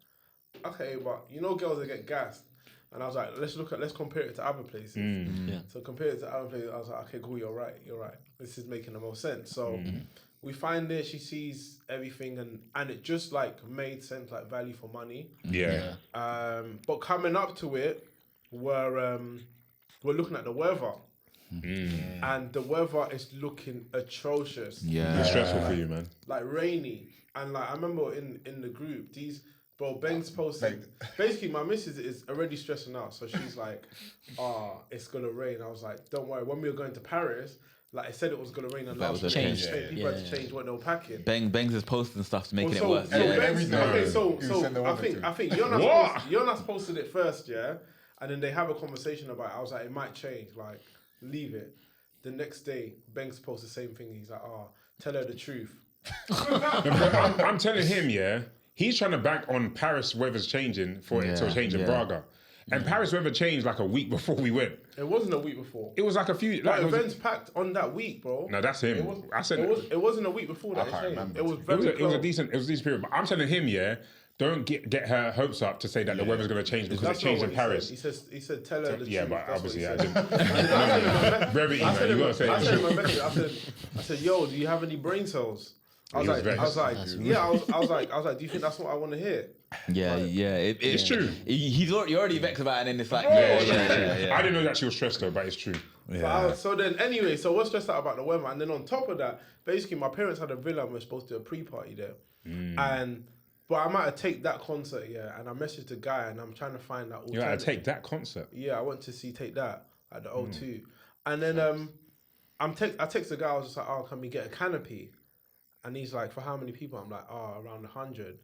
okay, but you know girls that get gassed. And I was like, let's compare it to other places. Yeah. So compare it to other places, I was like, okay, cool, you're right. This is making the most sense. So we find it, she sees everything, and it just like made sense, like value for money. Yeah. But coming up to it, we're looking at the weather. And the weather is looking atrocious. It's stressful for you, man. Like rainy. And like I remember in the group, bro, Ben's posted. Basically, my missus is already stressing out, so she's like, it's gonna rain. I was like, don't worry. When we were going to Paris, like I said, it was gonna rain, and last minute changed. people had to change what they were packing. Bangs is posting stuff to making it worse. I think Jonas posted it first, yeah, and then they have a conversation about it. I was like, it might change, like leave it. The next day, Banks posts the same thing. He's like, tell her the truth. I'm telling him, yeah. He's trying to bank on Paris weather's changing for it to change in Braga. And Paris weather changed like a week before we went. It wasn't a week before. It was like a few... Like events packed on that week, bro. No, that's him. It wasn't a week before that. It was very it was a decent period. But I'm telling him, yeah, don't get her hopes up to say that the weather's going to change because it changed in Paris. He said, tell her the truth. Yeah, but That's obviously I what he didn't. said. Brevity, man. You got to say I it. said in my message, I said, yo, do you have any brain cells? I was like, do you think that's what I want to hear? It's true. You're already vexed about it, and then it's like, I didn't know that she was stressed though, but it's true. So then, anyway, so we're stressed out about the weather, and then on top of that, basically, my parents had a villa, and we were supposed to do a pre-party there, but I might have take that concert, and I messaged the guy, and I'm trying to find that alternative. You had to take that concert? Yeah, I went to see Take That at the O2, and then I text the guy. I was just like, can we get a canopy? And he's like, for how many people? I'm like, around 100.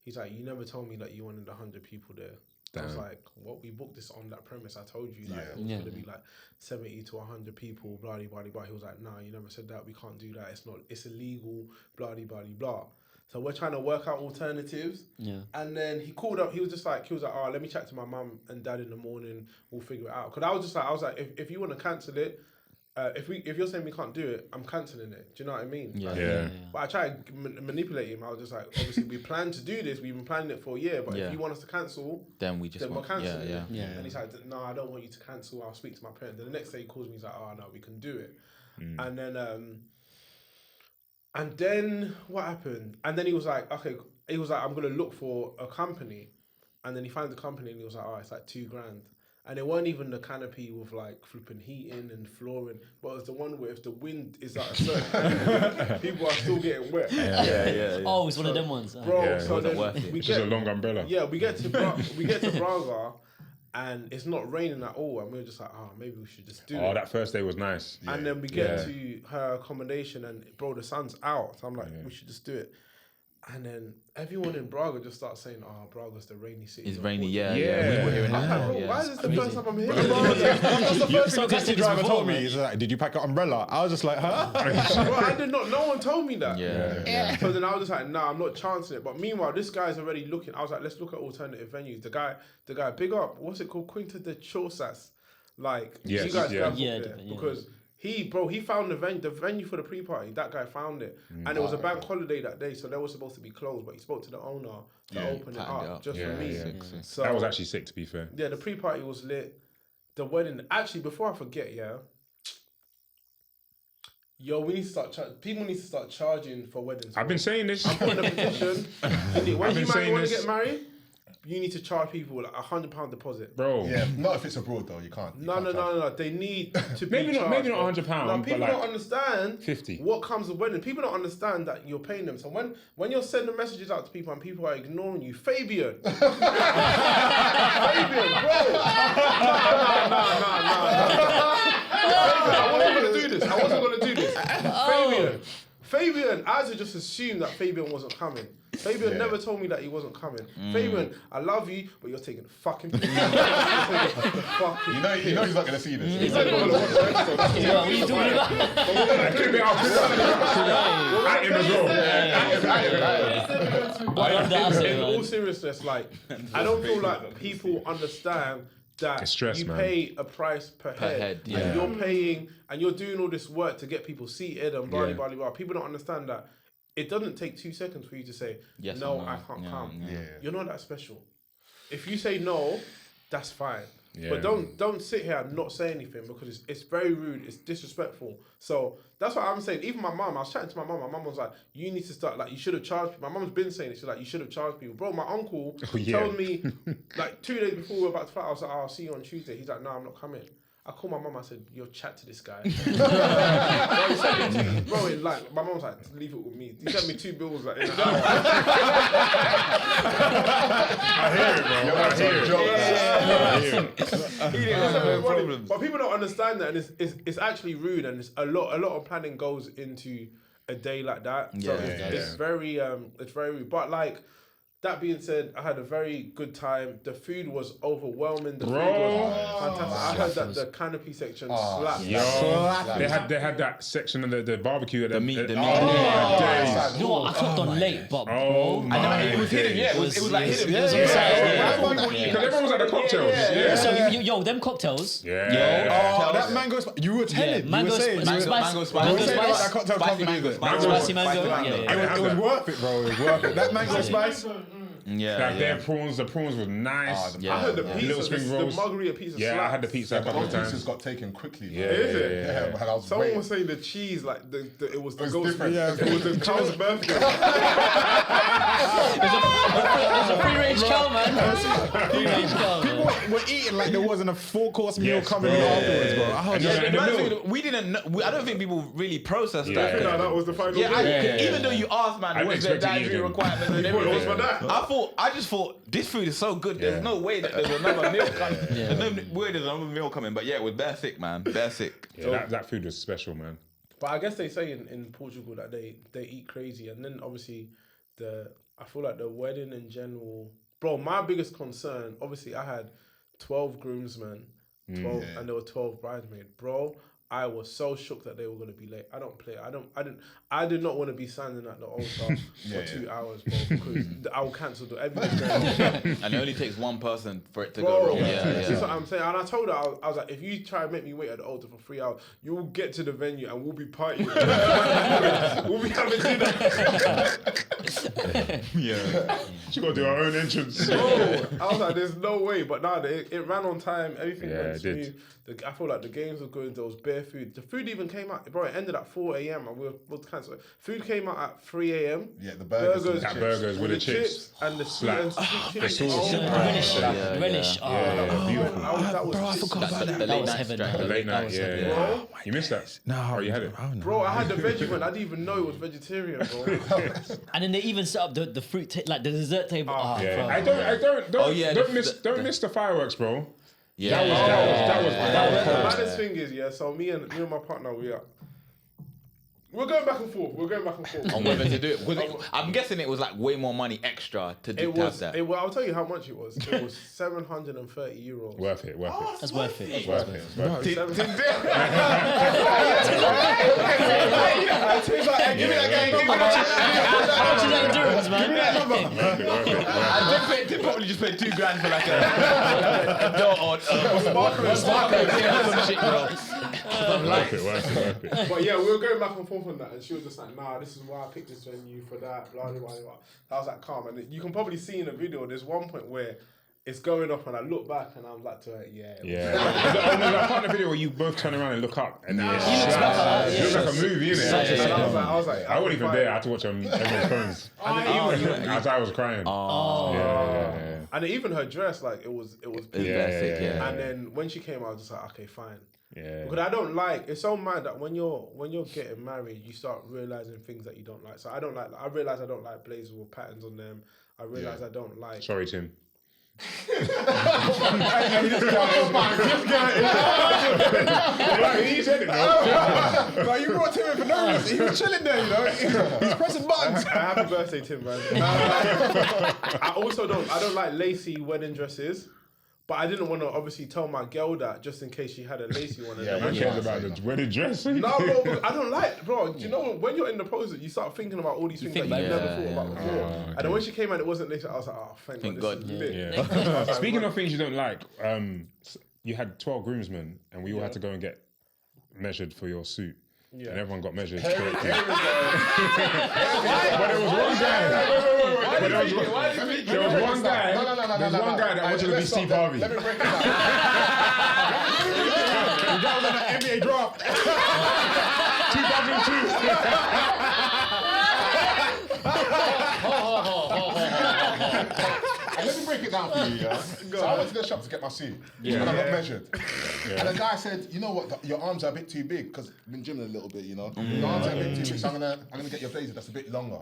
He's like, you never told me that you wanted 100 people there. I was like, what? We booked this on that premise. I told you it was going to be like 70 to 100 people, blah, blah, blah, blah. He was like, nah, you never said that. We can't do that. It's illegal, blah, blah, blah, blah. So we're trying to work out alternatives. Yeah. And then he called up. He was like, let me chat to my mum and dad in the morning. We'll figure it out. Because I was like, if you want to cancel it, if you're saying we can't do it, I'm cancelling it. Do you know what I mean? Yeah. But I tried to manipulate him. I was just like, obviously we plan to do this. We've been planning it for a year. But if you want us to cancel, then we're cancelling it. And he's like, no, I don't want you to cancel. I'll speak to my parents. Then the next day he calls me. He's like, no, we can do it. And then what happened? And then he was like, okay. He was like, I'm gonna look for a company. And then he found the company and he was like, it's like $2,000. And it weren't even the canopy with like flipping heating and flooring, but it was the one where if the wind is at a certain people are still getting wet. Oh, it's one of them ones. Bro, so then Which is a long umbrella. Yeah, we get to Braga and it's not raining at all. And we were just like, maybe we should just do it. Oh, that first day was nice. And then we get to her accommodation and bro, the sun's out. So I'm like, we should just do it. And then everyone in Braga just starts saying, Braga's the rainy city. It's rainy, yeah. We were hearing that. Why is this the first time I'm hearing Braga? That's the first thing the taxi driver told me. He's like, did you pack an umbrella? I was just like, huh? Bro, I did not. No one told me that. So then I was just like, nah, I'm not chancing it. But meanwhile, this guy's already looking. I was like, let's look at alternative venues. The guy, big up, what's it called? Quinta de Chosas. Like, you guys grab there. Because he found the venue for the pre-party. That guy found it. And it was a bank holiday that day, so they were supposed to be closed, but he spoke to the owner to open it up just for me. So that was actually sick, to be fair. Yeah, the pre-party was lit. The wedding, actually, before I forget, we need to start people need to start charging for weddings. I've been saying this. I'm putting a petition. When you want to get married, you need to charge people like £100 deposit, bro. Yeah, not if it's abroad though. You can't. No. They need to maybe be not. charged, Maybe not £100. Now people but like don't understand 50. what comes with wedding. People don't understand that you're paying them. So when you're sending messages out to people and people are ignoring you, Fabian, Fabian, bro. I wasn't gonna do this. Fabian, I had to just assume that Fabian wasn't coming. Fabian never told me that he wasn't coming. Fabian, I love you, but you're taking the fucking piss. You're taking the fucking You know he's not gonna see this. He's not gonna watch the episode. That's What are you talking about? Keep it up. At him as well. I love that asset, In all man. seriousness, like I don't feel like people understand that It's stress, you man. pay a price per head, yeah. and you're paying and you're doing all this work to get people seated and blah blah blah. People don't understand that it doesn't take 2 seconds for you to say Yes no, or no. I can't come. Yeah. You're not that special. If you say no, that's fine. Yeah. But don't sit here and not say anything because it's very rude, it's disrespectful. So that's what I'm saying. Even my mum, I was chatting to my mum. My mum was like, "You need to start like you should have charged." My mum's been saying it. She's like, "You should have charged people, bro." My uncle told me like 2 days before we were about to fly. I was like, "I'll see you on Tuesday." He's like, "No, I'm not coming." I called my mum. I said, "Yo, chat to this guy." Bro, he sent me like my mum was like, "Leave it with me." He sent me 2 bills like in an hour. I hear it, bro. I hear it. But people don't understand that, and it's actually rude, and it's a lot of planning goes into a day like that. So it's very rude. But like that being said, I had a very good time. The food was overwhelming. The food was fantastic. I heard that the canopy section slapped. Yo, they had that section of the barbecue. The meat. Oh, my days. You know what? I clocked on late, but Oh, bro. I know, my it was hidden, yeah. It was like hidden. It was on the side, yeah. Because everyone was at the cocktails. Yeah. So, yo, them cocktails. Oh, that mango spice. You were telling. Mango you were saying. spice. Mango spice. You were saying about that cocktail company. Spicy mango. It was worth it, bro. It was worth it. That mango spice. Like their prawns, the prawns were nice. I heard the pizza, Little spring the rolls. margarita pizza. Yeah, I slapped. had the pizza a couple of Pieces times. got taken quickly. Yeah, Is it? Yeah, man, I was Someone waiting. was saying the cheese, like it was the It's ghost. different. It was the cow's birthday. There's a free range cow, man. Free range cow. People were eating like there wasn't a 4-course meal coming afterwards, bro. I was Yeah, like, the mad thing, we didn't know, I don't think people really processed that. No, that was the final. Yeah, meal. even though you asked, man, I what's didn't their expect to eat dietary them. requirements and You thought it was everything. for that? I just thought this food is so good. There's no way that there's another meal coming. There's no way there's another meal coming. But yeah, it was bare sick, man. Bare sick. Yeah, that food was special, man. But I guess they say in Portugal that they eat crazy, and then obviously I feel like the wedding in general, bro. My biggest concern, obviously, I had 12 groomsmen, 12, and there were 12 bridesmaids, bro. I was so shook that they were gonna be late. I don't play. I did not want to be standing at the altar for 2 hours, bro, because I will cancel the everything. And it only takes one person for it to go Bro, wrong. this is what I'm saying. And I told her, I was like, if you try and make me wait at the altar for 3 hours, you will get to the venue and we'll be partying. We'll be having dinner. She got to do her own entrance. Bro, I was like, there's no way. But nah, it ran on time. Everything Yeah, went it did. smooth. I feel like the games were good. There was bare food. The food even came out, bro. It ended at 4 a.m. and we were cancelled. Food came out at 3 a.m. Yeah, the burgers. and the That chips. burgers with the chips. and the sweet Slap. and sweet The chili. sauce. Oh my Relish. God. Relish. Yeah, beautiful. That was bro, I forgot about that. The That late was night heaven. strike. The late night, was yeah, heaven. yeah. You missed that? No, Oh, you had it? Bro, I had the veggie one. I didn't even know it was vegetarian, bro. And then they even set up the fruit, like the dessert table. Yeah. Bro. I don't Oh, yeah, don't miss the fireworks, bro. Yeah. The That was maddest thing is, yeah, so me and my partner, we're going back and forth. On whether to do it. I'm guessing it was like way more money extra to have that. I'll tell you how much it was. It was 730 euros. worth it. That's worth it. Worth it. Worth it. How much is that in dirhams, man? I did probably just pay 2 grand for like a door or some shit, bro. Worth it. But yeah, we were going back and forth on that, and she was just like, "Nah, this is why I picked this venue for that." Blah blah blah. I was like, "Calm," and you can probably see in the video. There's one point where it's going off, and I look back, and I'm like to her, "Yeah." Yeah. There's a part of the video where you both turn around and look up, and it looks like a movie, innit? And I was like, I wasn't even there. I had to watch on everyone's phones. As I was crying. Yeah. And even her dress, like it was beautiful. Yeah. And then when she came, I was just like, okay, fine. Yeah. Because I don't like. It's so mad that when you're getting married, you start realizing things that you don't like. So I don't like. I realize I don't like blazers with patterns on them. I realize I don't like. Sorry, Tim. He said it though. Like, you brought Tim in for no reason. He was chilling there, you know. He's pressing buttons. Happy birthday, Tim, man. I don't like lacy wedding dresses. But I didn't want to obviously tell my girl that just in case she had a lacy one. Yeah, man cares about the wedding dress. No, bro, I don't like, bro. Do you know when you're in the process, you start thinking about all these things that you never thought about before. And then when she came out, it wasn't lacy. I was like, oh, thank God. This is lit. Speaking of things you don't like, you had 12 groomsmen, and we all had to go and get measured for your suit. Yeah. And everyone got measured correctly. But there was one guy. There was one guy that wanted to be Steve Harvey. Let me break it down. The guy was on an NBA draft. 2002. Let me break it down for you, yeah? So I went to the shop to get my suit, and I got measured. And the guy said, you know what, your arms are a bit too big, because I've been gymming a little bit, you know? Your arms are a bit too big, so I'm gonna get your blazer that's a bit longer.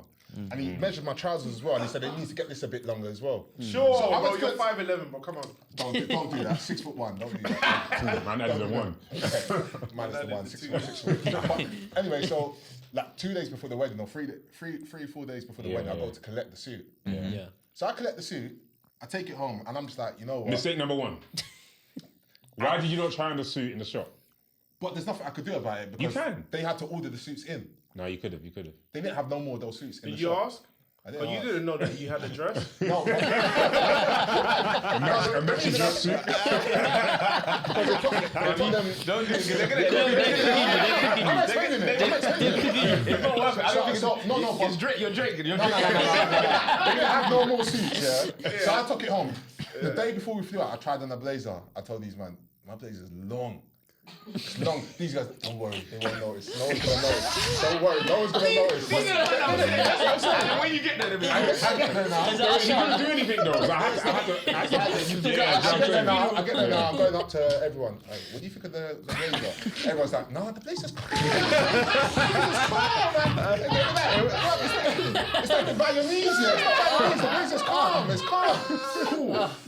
And he measured my trousers as well, and he said, they need to get this a bit longer as well. Sure, so bro, you're 5'11", but come on. Don't do that, 6'1", don't do that. Man, that's the one. Man, that's the one, 6'1". But anyway, so like 2 days before the wedding, or 4 days before the wedding, I go to collect the suit. Yeah. So I collect the suit, I take it home, and I'm just like, you know what? Mistake number one. Why did you not try on the suit in the shop? But there's nothing I could do about it because they had to order the suits in. No, you could have. They didn't have no more of those suits in Did the you shop. ask? I didn't You ask. didn't know that you had a dress? No. A matching dress suit. Don't do it. They're gonna I'm explaining it. It's not worth it. I don't think you're drinking. No. They didn't have no more suits, yeah? So I took it home. The day before we flew out, I tried on a blazer. I told these man, my blazer's long. It's long. These guys, don't worry, they won't notice. No one's gonna notice. Don't worry, no one's gonna notice. when you get there, I get there now. You couldn't do anything though. So I had to. I get there now. I'm going up to everyone. Like, what do you think of the blazer? Everyone's like, no, the blazer's calm. The blazer's calm, man. It's like the Balinese, yeah. It's not Balinese. The blazer's calm. It's calm.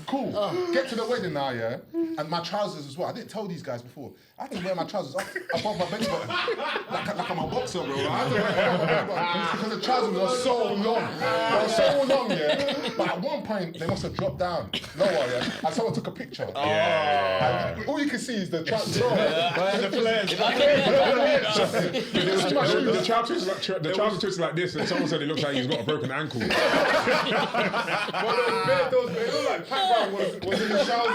Cool. Get to the wedding now, yeah. And my trousers as well. I didn't tell these guys before. I didn't wear my trousers up above my belly button. Like I'm a boxer, bro. I had to wear it above my belly button because the trousers were so long. They were so long, yeah. But at one point, they must have dropped down lower, yeah. And someone took a picture. And all you can see is the trousers. The flares. The trouser twists like this, and someone said it looks like he's got a broken ankle. Those like Pac-Man was in the showers.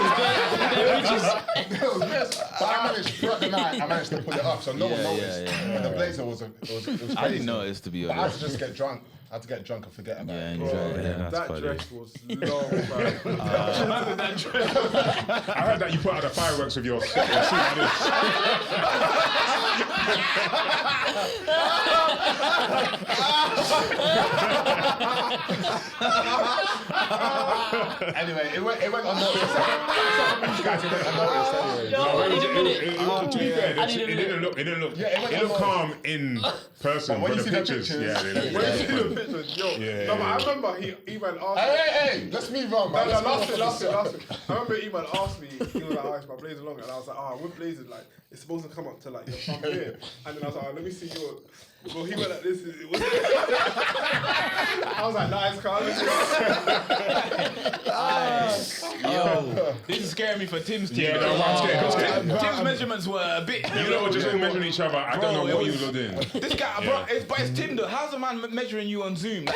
But I managed throughout the night. I managed to pull it up, so no one noticed. And the blazer was crazy. I didn't notice, to be But I had honest. to just get drunk. I had to get drunk and forget about it. That dress was long, man. I heard that you put out the fireworks with your suit like this. Anyway, it went unnoticed. You guys, it went unnoticed anyway. To be fair, it didn't look. It looked calm in person. But when but you the see the pictures, pictures, yeah, they look. When you see the pictures, yo. No, but I remember he man asked me. Hey, let's move on, man. Last it. I remember Eman asked me, he was like, oh, is my blazer long? And I was like, with blazers, like, it's supposed to come up to like your thumb here. And then I was like, let me see yours. Well, he went like this. I was like, nice, Carl. Yo, this is scaring me for Tim's team. Yeah, no, I'm scared. Tim's measurements were a bit. You know, we're just all measuring each other. I don't know what you were doing. This guy, bro, but it's Tim though. How's a man measuring you on Zoom?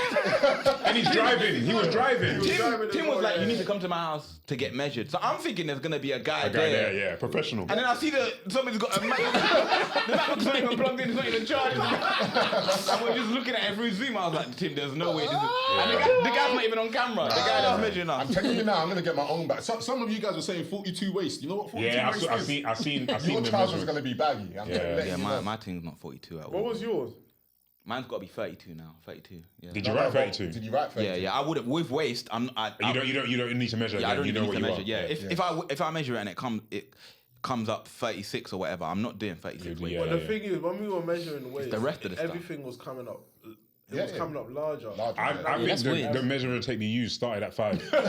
And he's driving. He was driving. Tim was like, you need to come to my house to get measured. So I'm thinking there's gonna be a guy there. Yeah, professional. And then I see somebody's got a mic. The laptop's not even plugged in. It's not even charged. And we're just looking at it through Zoom. I was like, Tim, there's no way this is. And the guy's not even on camera. The guy that's measuring us. I'm telling you now, I'm gonna get my own back. Some of you guys were saying 42 waist. You know what 42 waist is? I've seen Your the trousers are measure. gonna be baggy. Yeah, my thing's not 42 at all. What was yours? Mine's got to be 32 now. 32. Yeah. Did you write 32? Did you write 32? Yeah. I would have with waist. You don't need to measure. Yeah, I don't you even know need what to you measure. are. Yeah. If I measure it and it comes up 36 or whatever, I'm not doing 36 waist. But the thing is, when we were measuring weight, the rest of the stuff. everything was coming up It was coming up larger. I think that's the weird. measurement tape you used started at 5. Bro, I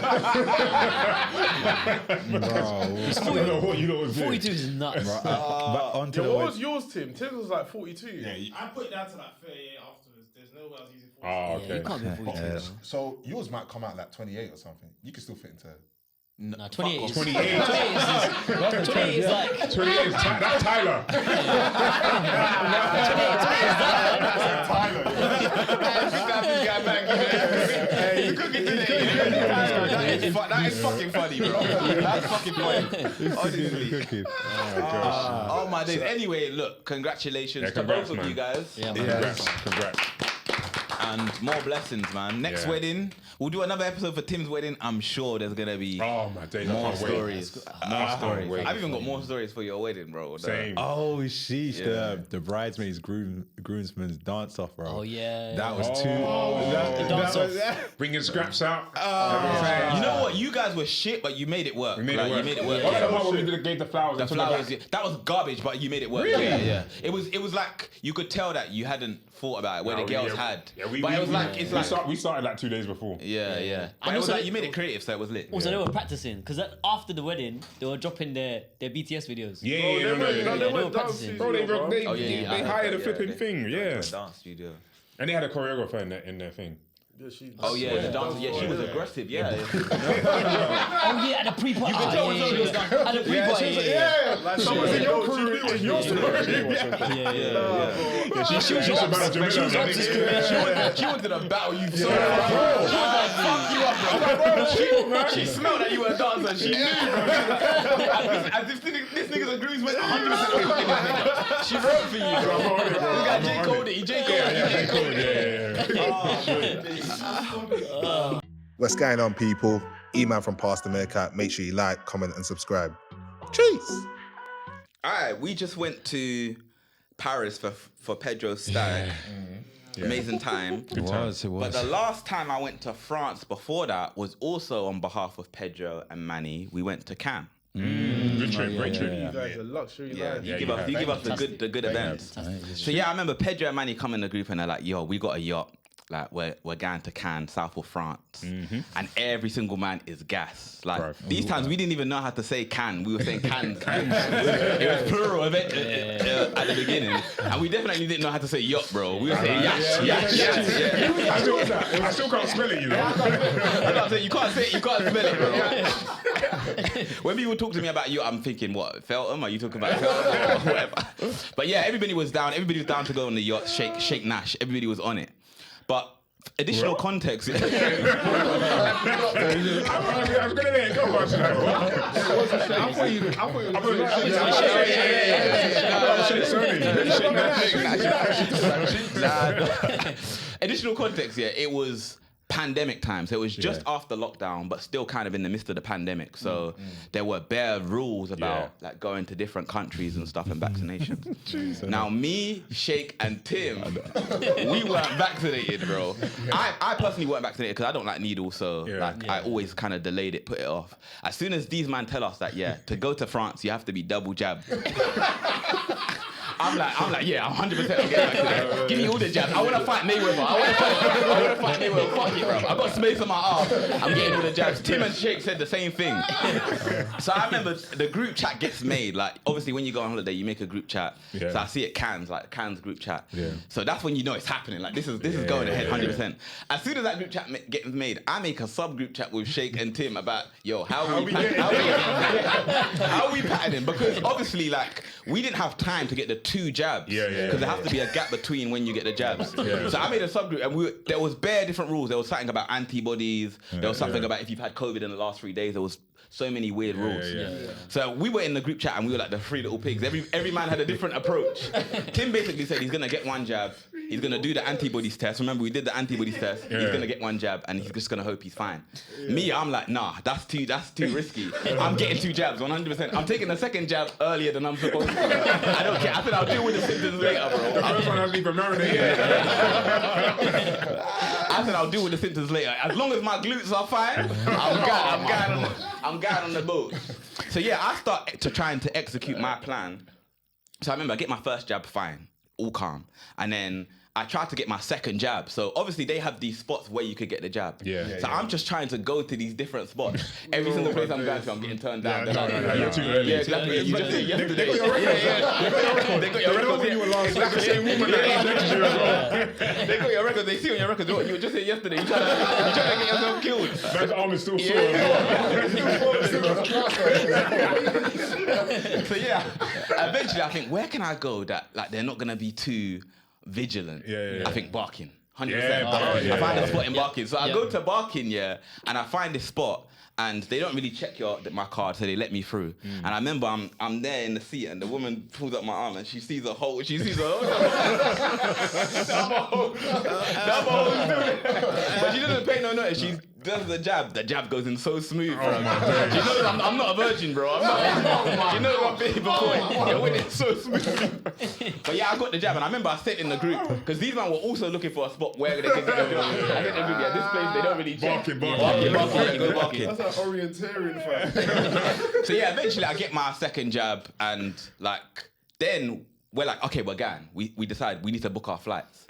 don't know what you know was 42 is nuts. but onto Yeah, the what was yours, Tim? Tim's was like 42. I put it down to like 38 afterwards. There's no way I was using 42. Oh, Yeah, you okay. can't be 42. So yours might come out like 28 or something. You can still fit into. No, 28 is 28. 28 is like 28 is that's Tyler. That is fucking funny, bro. That's fucking funny. Honestly. Oh my days. Anyway, look, congratulations to both of man. you guys. Yeah, man. Congrats. And more blessings, man. Next wedding, we'll do another episode for Tim's wedding. I'm sure there's gonna be Oh my days, I more can't wait. stories. More stories. wait. I've even got more stories for your wedding, bro. Same. Oh, sheesh. Yeah. The bridesmaids, groomsmen's dance off, bro. Oh, yeah. That was too. The dance off. Bringing scraps out. You know what? You guys were shit, but you made it work. We made Like, it work. You made it work. What Yeah. about when we gave the flowers? The and took it flowers, back? that was garbage, but you made it work. Really? Yeah. It was like you could tell that you hadn't thought about it, where the girls had. But it was like it's like we started like 2 days before. yeah. But And it was also- like you made it creative, so it was lit. Also, they were practicing because after the wedding, they were dropping their BTS videos. Yeah, They no. went dance practicing. studio, Bro, they bro. they hired a flipping thing, yeah. Dance studio. And they had a choreographer in their thing. Yeah, she- Oh yeah, the dancer. Yeah, she was aggressive. Yeah. Oh yeah, at the pre-party. You could tell when she was done. At the pre-party. Like someone's in your crew, in your story. Yeah, she was just about to She wanted to battle you so hard. She was like, fuck you up, bro. She smelled that you were a dancer. She knew, bro. As if this nigga's a groomsman, 100% of this nigga. She wrote for you, bro. This guy J. Cole it. J. Cole it. What's going on, people? E-Man from Pastor Meerkat. Make sure you like, comment, and subscribe. Cheers. All right, we just went to Paris for Pedro's Stag. Amazing time. It was. But the last time I went to France before that was also on behalf of Pedro and Manny. We went to Cannes. Good trip, great trip. You guys are luxury Yeah, life. you give us the good events. So yeah, I remember Pedro and Manny come in the group and they're like, "Yo, we got a yacht. Like we're going to Cannes, south of France, and every single man is gas. Like Right. these times, we didn't even know how to say Cannes. We were saying Cannes. It was plural of it at the beginning, and we definitely didn't know how to say yacht, bro. We were saying yacht. I still can't smell it, you know. I'm saying, you can't say it, you can't smell it, bro. When people talk to me about yacht, I'm thinking, what, Feltham? Are you talking about Feltham or whatever? But yeah, everybody was down. Everybody was down to go on the yacht, shake Nash. Everybody was on it. But additional context. I was gonna let it go, but I thought you. Additional context, yeah. It was pandemic time, so it was just after lockdown, but still kind of in the midst of the pandemic. So there were bare rules about like going to different countries and stuff and vaccinations. Now me, Sheikh, and Tim, we weren't vaccinated, bro. I personally weren't vaccinated because I don't like needles, so I always kind of delayed it, put it off. As soon as these man tell us that to go to France you have to be double jabbed. I'm like, yeah, 100% I'm getting vaccinated. Give me all the jabs. I want to fight Mayweather. I want to fight Mayweather. Fuck it, bro. I got space on my arm. I'm getting all the jabs. Tim and Sheikh said the same thing. So I remember the group chat gets made. Like, obviously, when you go on holiday, you make a group chat. Yeah. So I see it Cannes group chat. Yeah. So that's when you know it's happening. Like, this is going ahead 100%. As soon as that group chat gets made, I make a sub group chat with Sheikh and Tim about, yo, how are we patterning? Because obviously, like, we didn't have time to get the 2 jabs. Because there has to be a gap between when you get the jabs. So I made a subgroup and there was bare different rules. There was something about antibodies. There was something about if you've had COVID in the last 3 days. There was so many weird rules. So we were in the group chat and we were like the 3 little pigs. Every man had a different approach. Tim basically said he's gonna get 1 jab. He's gonna do the antibodies test. Remember, we did the antibodies test. He's gonna get 1 jab and he's just gonna hope he's fine. Me, I'm like, nah, that's too risky. I'm getting 2 jabs, 100%. I'm taking the 2nd jab earlier than I'm supposed to. I don't care. I said I'll deal with the symptoms later, bro. The first one I leave a marinade. I said I'll deal with the symptoms later. As long as my glutes are fine, I'm going on the boat. So yeah, I start trying to execute my plan. So I remember I get my first jab fine, all calm, and then I tried to get my second jab. So obviously they have these spots where you could get the jab. So I'm just trying to go to these different spots. Every single place I'm going to, I'm getting turned down. You're too early. Yeah, exactly. You just did it yesterday. They got your record. They got your record. When you were last week, the same woman that texted you as well. They got your record. They see on your record what you were just here yesterday. You trying to get yourself killed. Man's arm is still sore as well. So yeah, eventually I think, where can I go that like they're not gonna be too vigilant? I think Barking. 100%. I find a spot in Barking. So I go to Barking, and I find this spot. And they don't really check my card, so they let me through. And I remember I'm there in the seat, and the woman pulls up my arm, and she sees a hole. That hole. But she doesn't pay no notice. She does the jab. The jab goes in so smooth, bro. She knows I'm not a virgin, bro. She knows I'm big before. It went in so smooth. But yeah, I got the jab, and I remember I sat in the group because these men were also looking for a spot where they could get the job. I said in the group, this place they don't really check. Barking. Go Barking. That's an orienteering fan. So yeah, eventually I get my second jab, and like then we're like, okay, we're going. We decide we need to book our flights.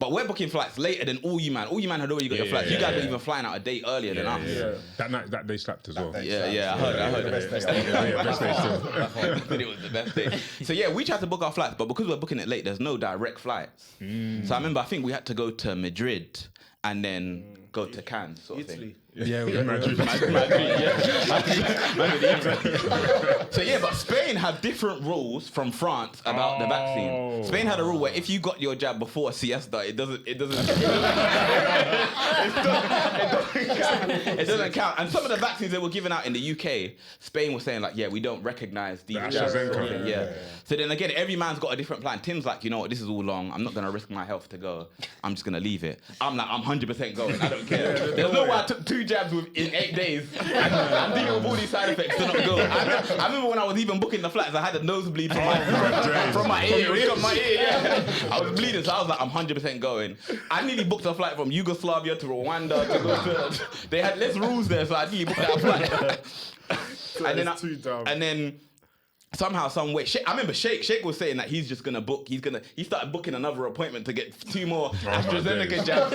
But we're booking flights later than all you man. All you man had already got your flights. You guys were even flying out a day earlier than us. That night, that day slapped as well. I heard The best it. day. Best day still. It was the best day. So yeah, we tried to book our flights, but because we're booking it late, there's no direct flights. So I remember, I think we had to go to Madrid and then go to Cannes, sort of thing. Yeah, So yeah, but Spain have different rules from France about the vaccine. Spain had a rule where if you got your jab before a siesta, it doesn't count. And some of the vaccines that were given out in the UK, Spain was saying like, yeah, we don't recognise these jabs. So then again, every man's got a different plan. Tim's like, you know what, this is all long. I'm not gonna risk my health to go. I'm just gonna leave it. I'm like, I'm 100% going. I don't care. There's no way I took 2 jabs in 8 days. I'm dealing with all these side effects to not go. I remember when I was even booking the flights, I had a nosebleed from my ear. I was bleeding, so I was like, I'm 100% going. I nearly booked a flight from Yugoslavia to Rwanda to go to. They had less rules there, so I nearly booked that flight. And then somehow, some way, I remember Sheikh was saying that he's just gonna book. He started booking another appointment to get 2 more AstraZeneca jabs.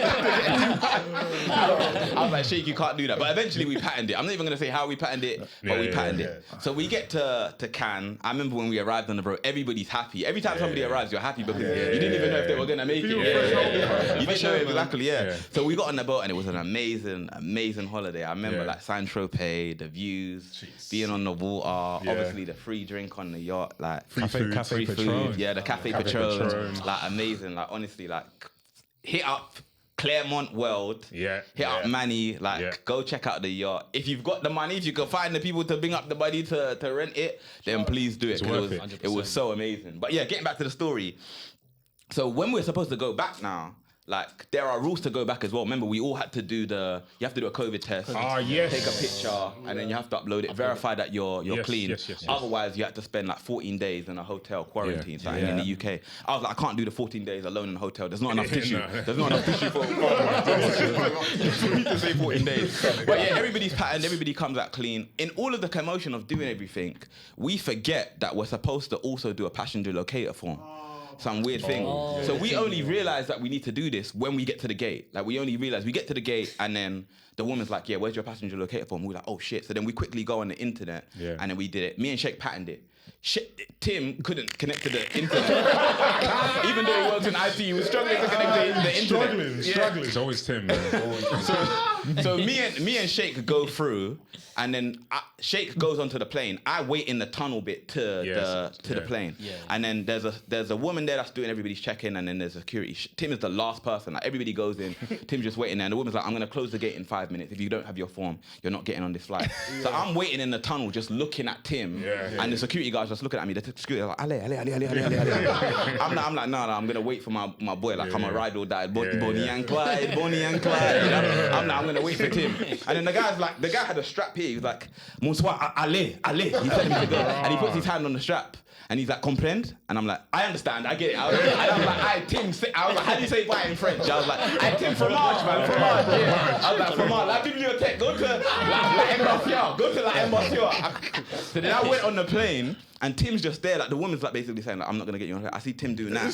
I was like, Sheikh, you can't do that. But eventually we patterned it. I'm not even gonna say how we patterned it, but we patterned it. So we get to Cannes. I remember when we arrived on the road, everybody's happy. Every time somebody arrives, you're happy because you didn't even know if they were gonna make it. You didn't know exactly. So we got on the boat and it was an amazing, amazing holiday. I remember like Saint-Tropez, the views, being on the water, obviously the free drink on the yacht, like Cafe food. Yeah, the Cafe Patron, like amazing. Like honestly, like hit up Claremont World, hit up Manny, like go check out the yacht. If you've got the money, if you can find the people to bring up the money to rent it, then please do it. It was so amazing. But yeah, getting back to the story. So when we're supposed to go back now, like there are rules to go back as well. Remember, we all had to do you have to do a COVID test. Take a picture and then you have to upload it, verify that you're clean. Yes. Otherwise, you have to spend like 14 days in a hotel quarantine in the UK. I was like, I can't do the 14 days alone in a hotel. There's not enough tissue. There's not enough tissue for me to say 14 days. But yeah, everybody's patterned. Everybody comes out clean. In all of the commotion of doing everything, we forget that we're supposed to also do a passenger locator form. Some weird thing. So we only realize that we need to do this when we get to the gate. Like we only realize we get to the gate and then the woman's like, yeah, where's your passenger locator form? We're like, oh shit. So then we quickly go on the internet and then we did it. Me and Sheikh patterned it. Tim couldn't connect to the internet. Even though he works in IT, he was struggling to connect to the internet. Struggling. It's always Tim, man. So me and Sheikh go through, and then Sheikh goes onto the plane. I wait in the tunnel bit to the plane, and then there's a woman there that's doing everybody's check-in, and then there's security. Tim is the last person. Like everybody goes in, Tim's just waiting there, and the woman's like, "I'm gonna close the gate in 5 minutes. If you don't have your form, you're not getting on this flight." So I'm waiting in the tunnel, just looking at Tim, and the security guys just looking at me. The security like, Ale. I'm like, no, I'm gonna wait for my boy. Like I'm a ride or die, Bonnie and Clyde. I'm gonna wait for Tim. And then the guy had a strap here. He was like, "Bonsoir, Ale." He said me to go, and he puts his hand on the strap. And he's like, comprehend? And I'm like, I understand, I get it. I was like, Tim, I was like, how do you say bye in French? I was like, Tim, fromage, man, fromage. Yeah. I was like, cinema, la bibliothèque, go to la Embassy, go to la Embassy. So then I went on the plane, and Tim's just there, like the woman's like basically saying, like, I'm not gonna get you on here. I see Tim doing that.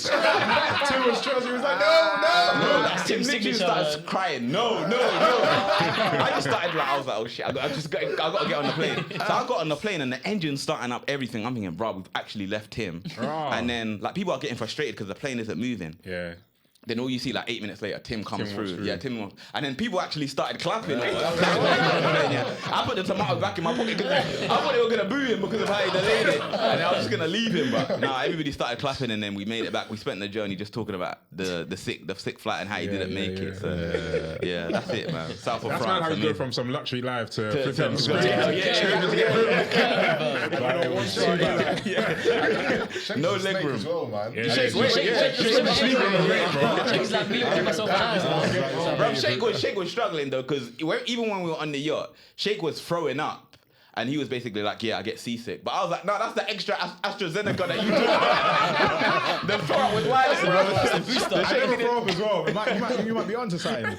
Tim was stressed. He was like, no. That's Tim Tim's literally signature. started crying. No. I just started like, I was like, oh shit, I got to get on the plane. So I got on the plane and the engine's starting up everything. I'm thinking, bro, we've actually left Tim. And then like people are getting frustrated because the plane isn't moving. Yeah. Then all you see like 8 minutes later, Tim comes Tim through. walks through. Yeah, Tim walks. And then people actually started clapping. I put the tomatoes back in my pocket because I thought they were going to boo him because of how he delayed it. And I was just going to leave him. But no, everybody started clapping and then we made it back. We spent the journey just talking about the sick flight and how he didn't make it. So yeah, that's it, man. South of That's France. not how for you me. go from some luxury life to flipping to- screaming yeah, to yeah, screaming to get room. No Snake leg room. as well, man. Yeah, Shake, yeah, shake, yeah. shake, Sleep on the ring, bro. Shake's like me with myself and Bro, Shake was struggling though, because even when we were on the yacht, Shake was throwing up. And he was basically like, yeah, I get seasick. But I was like, no, that's the extra AstraZeneca that you took. The throw up was wild, bro. I never throw up as well. You might be onto something.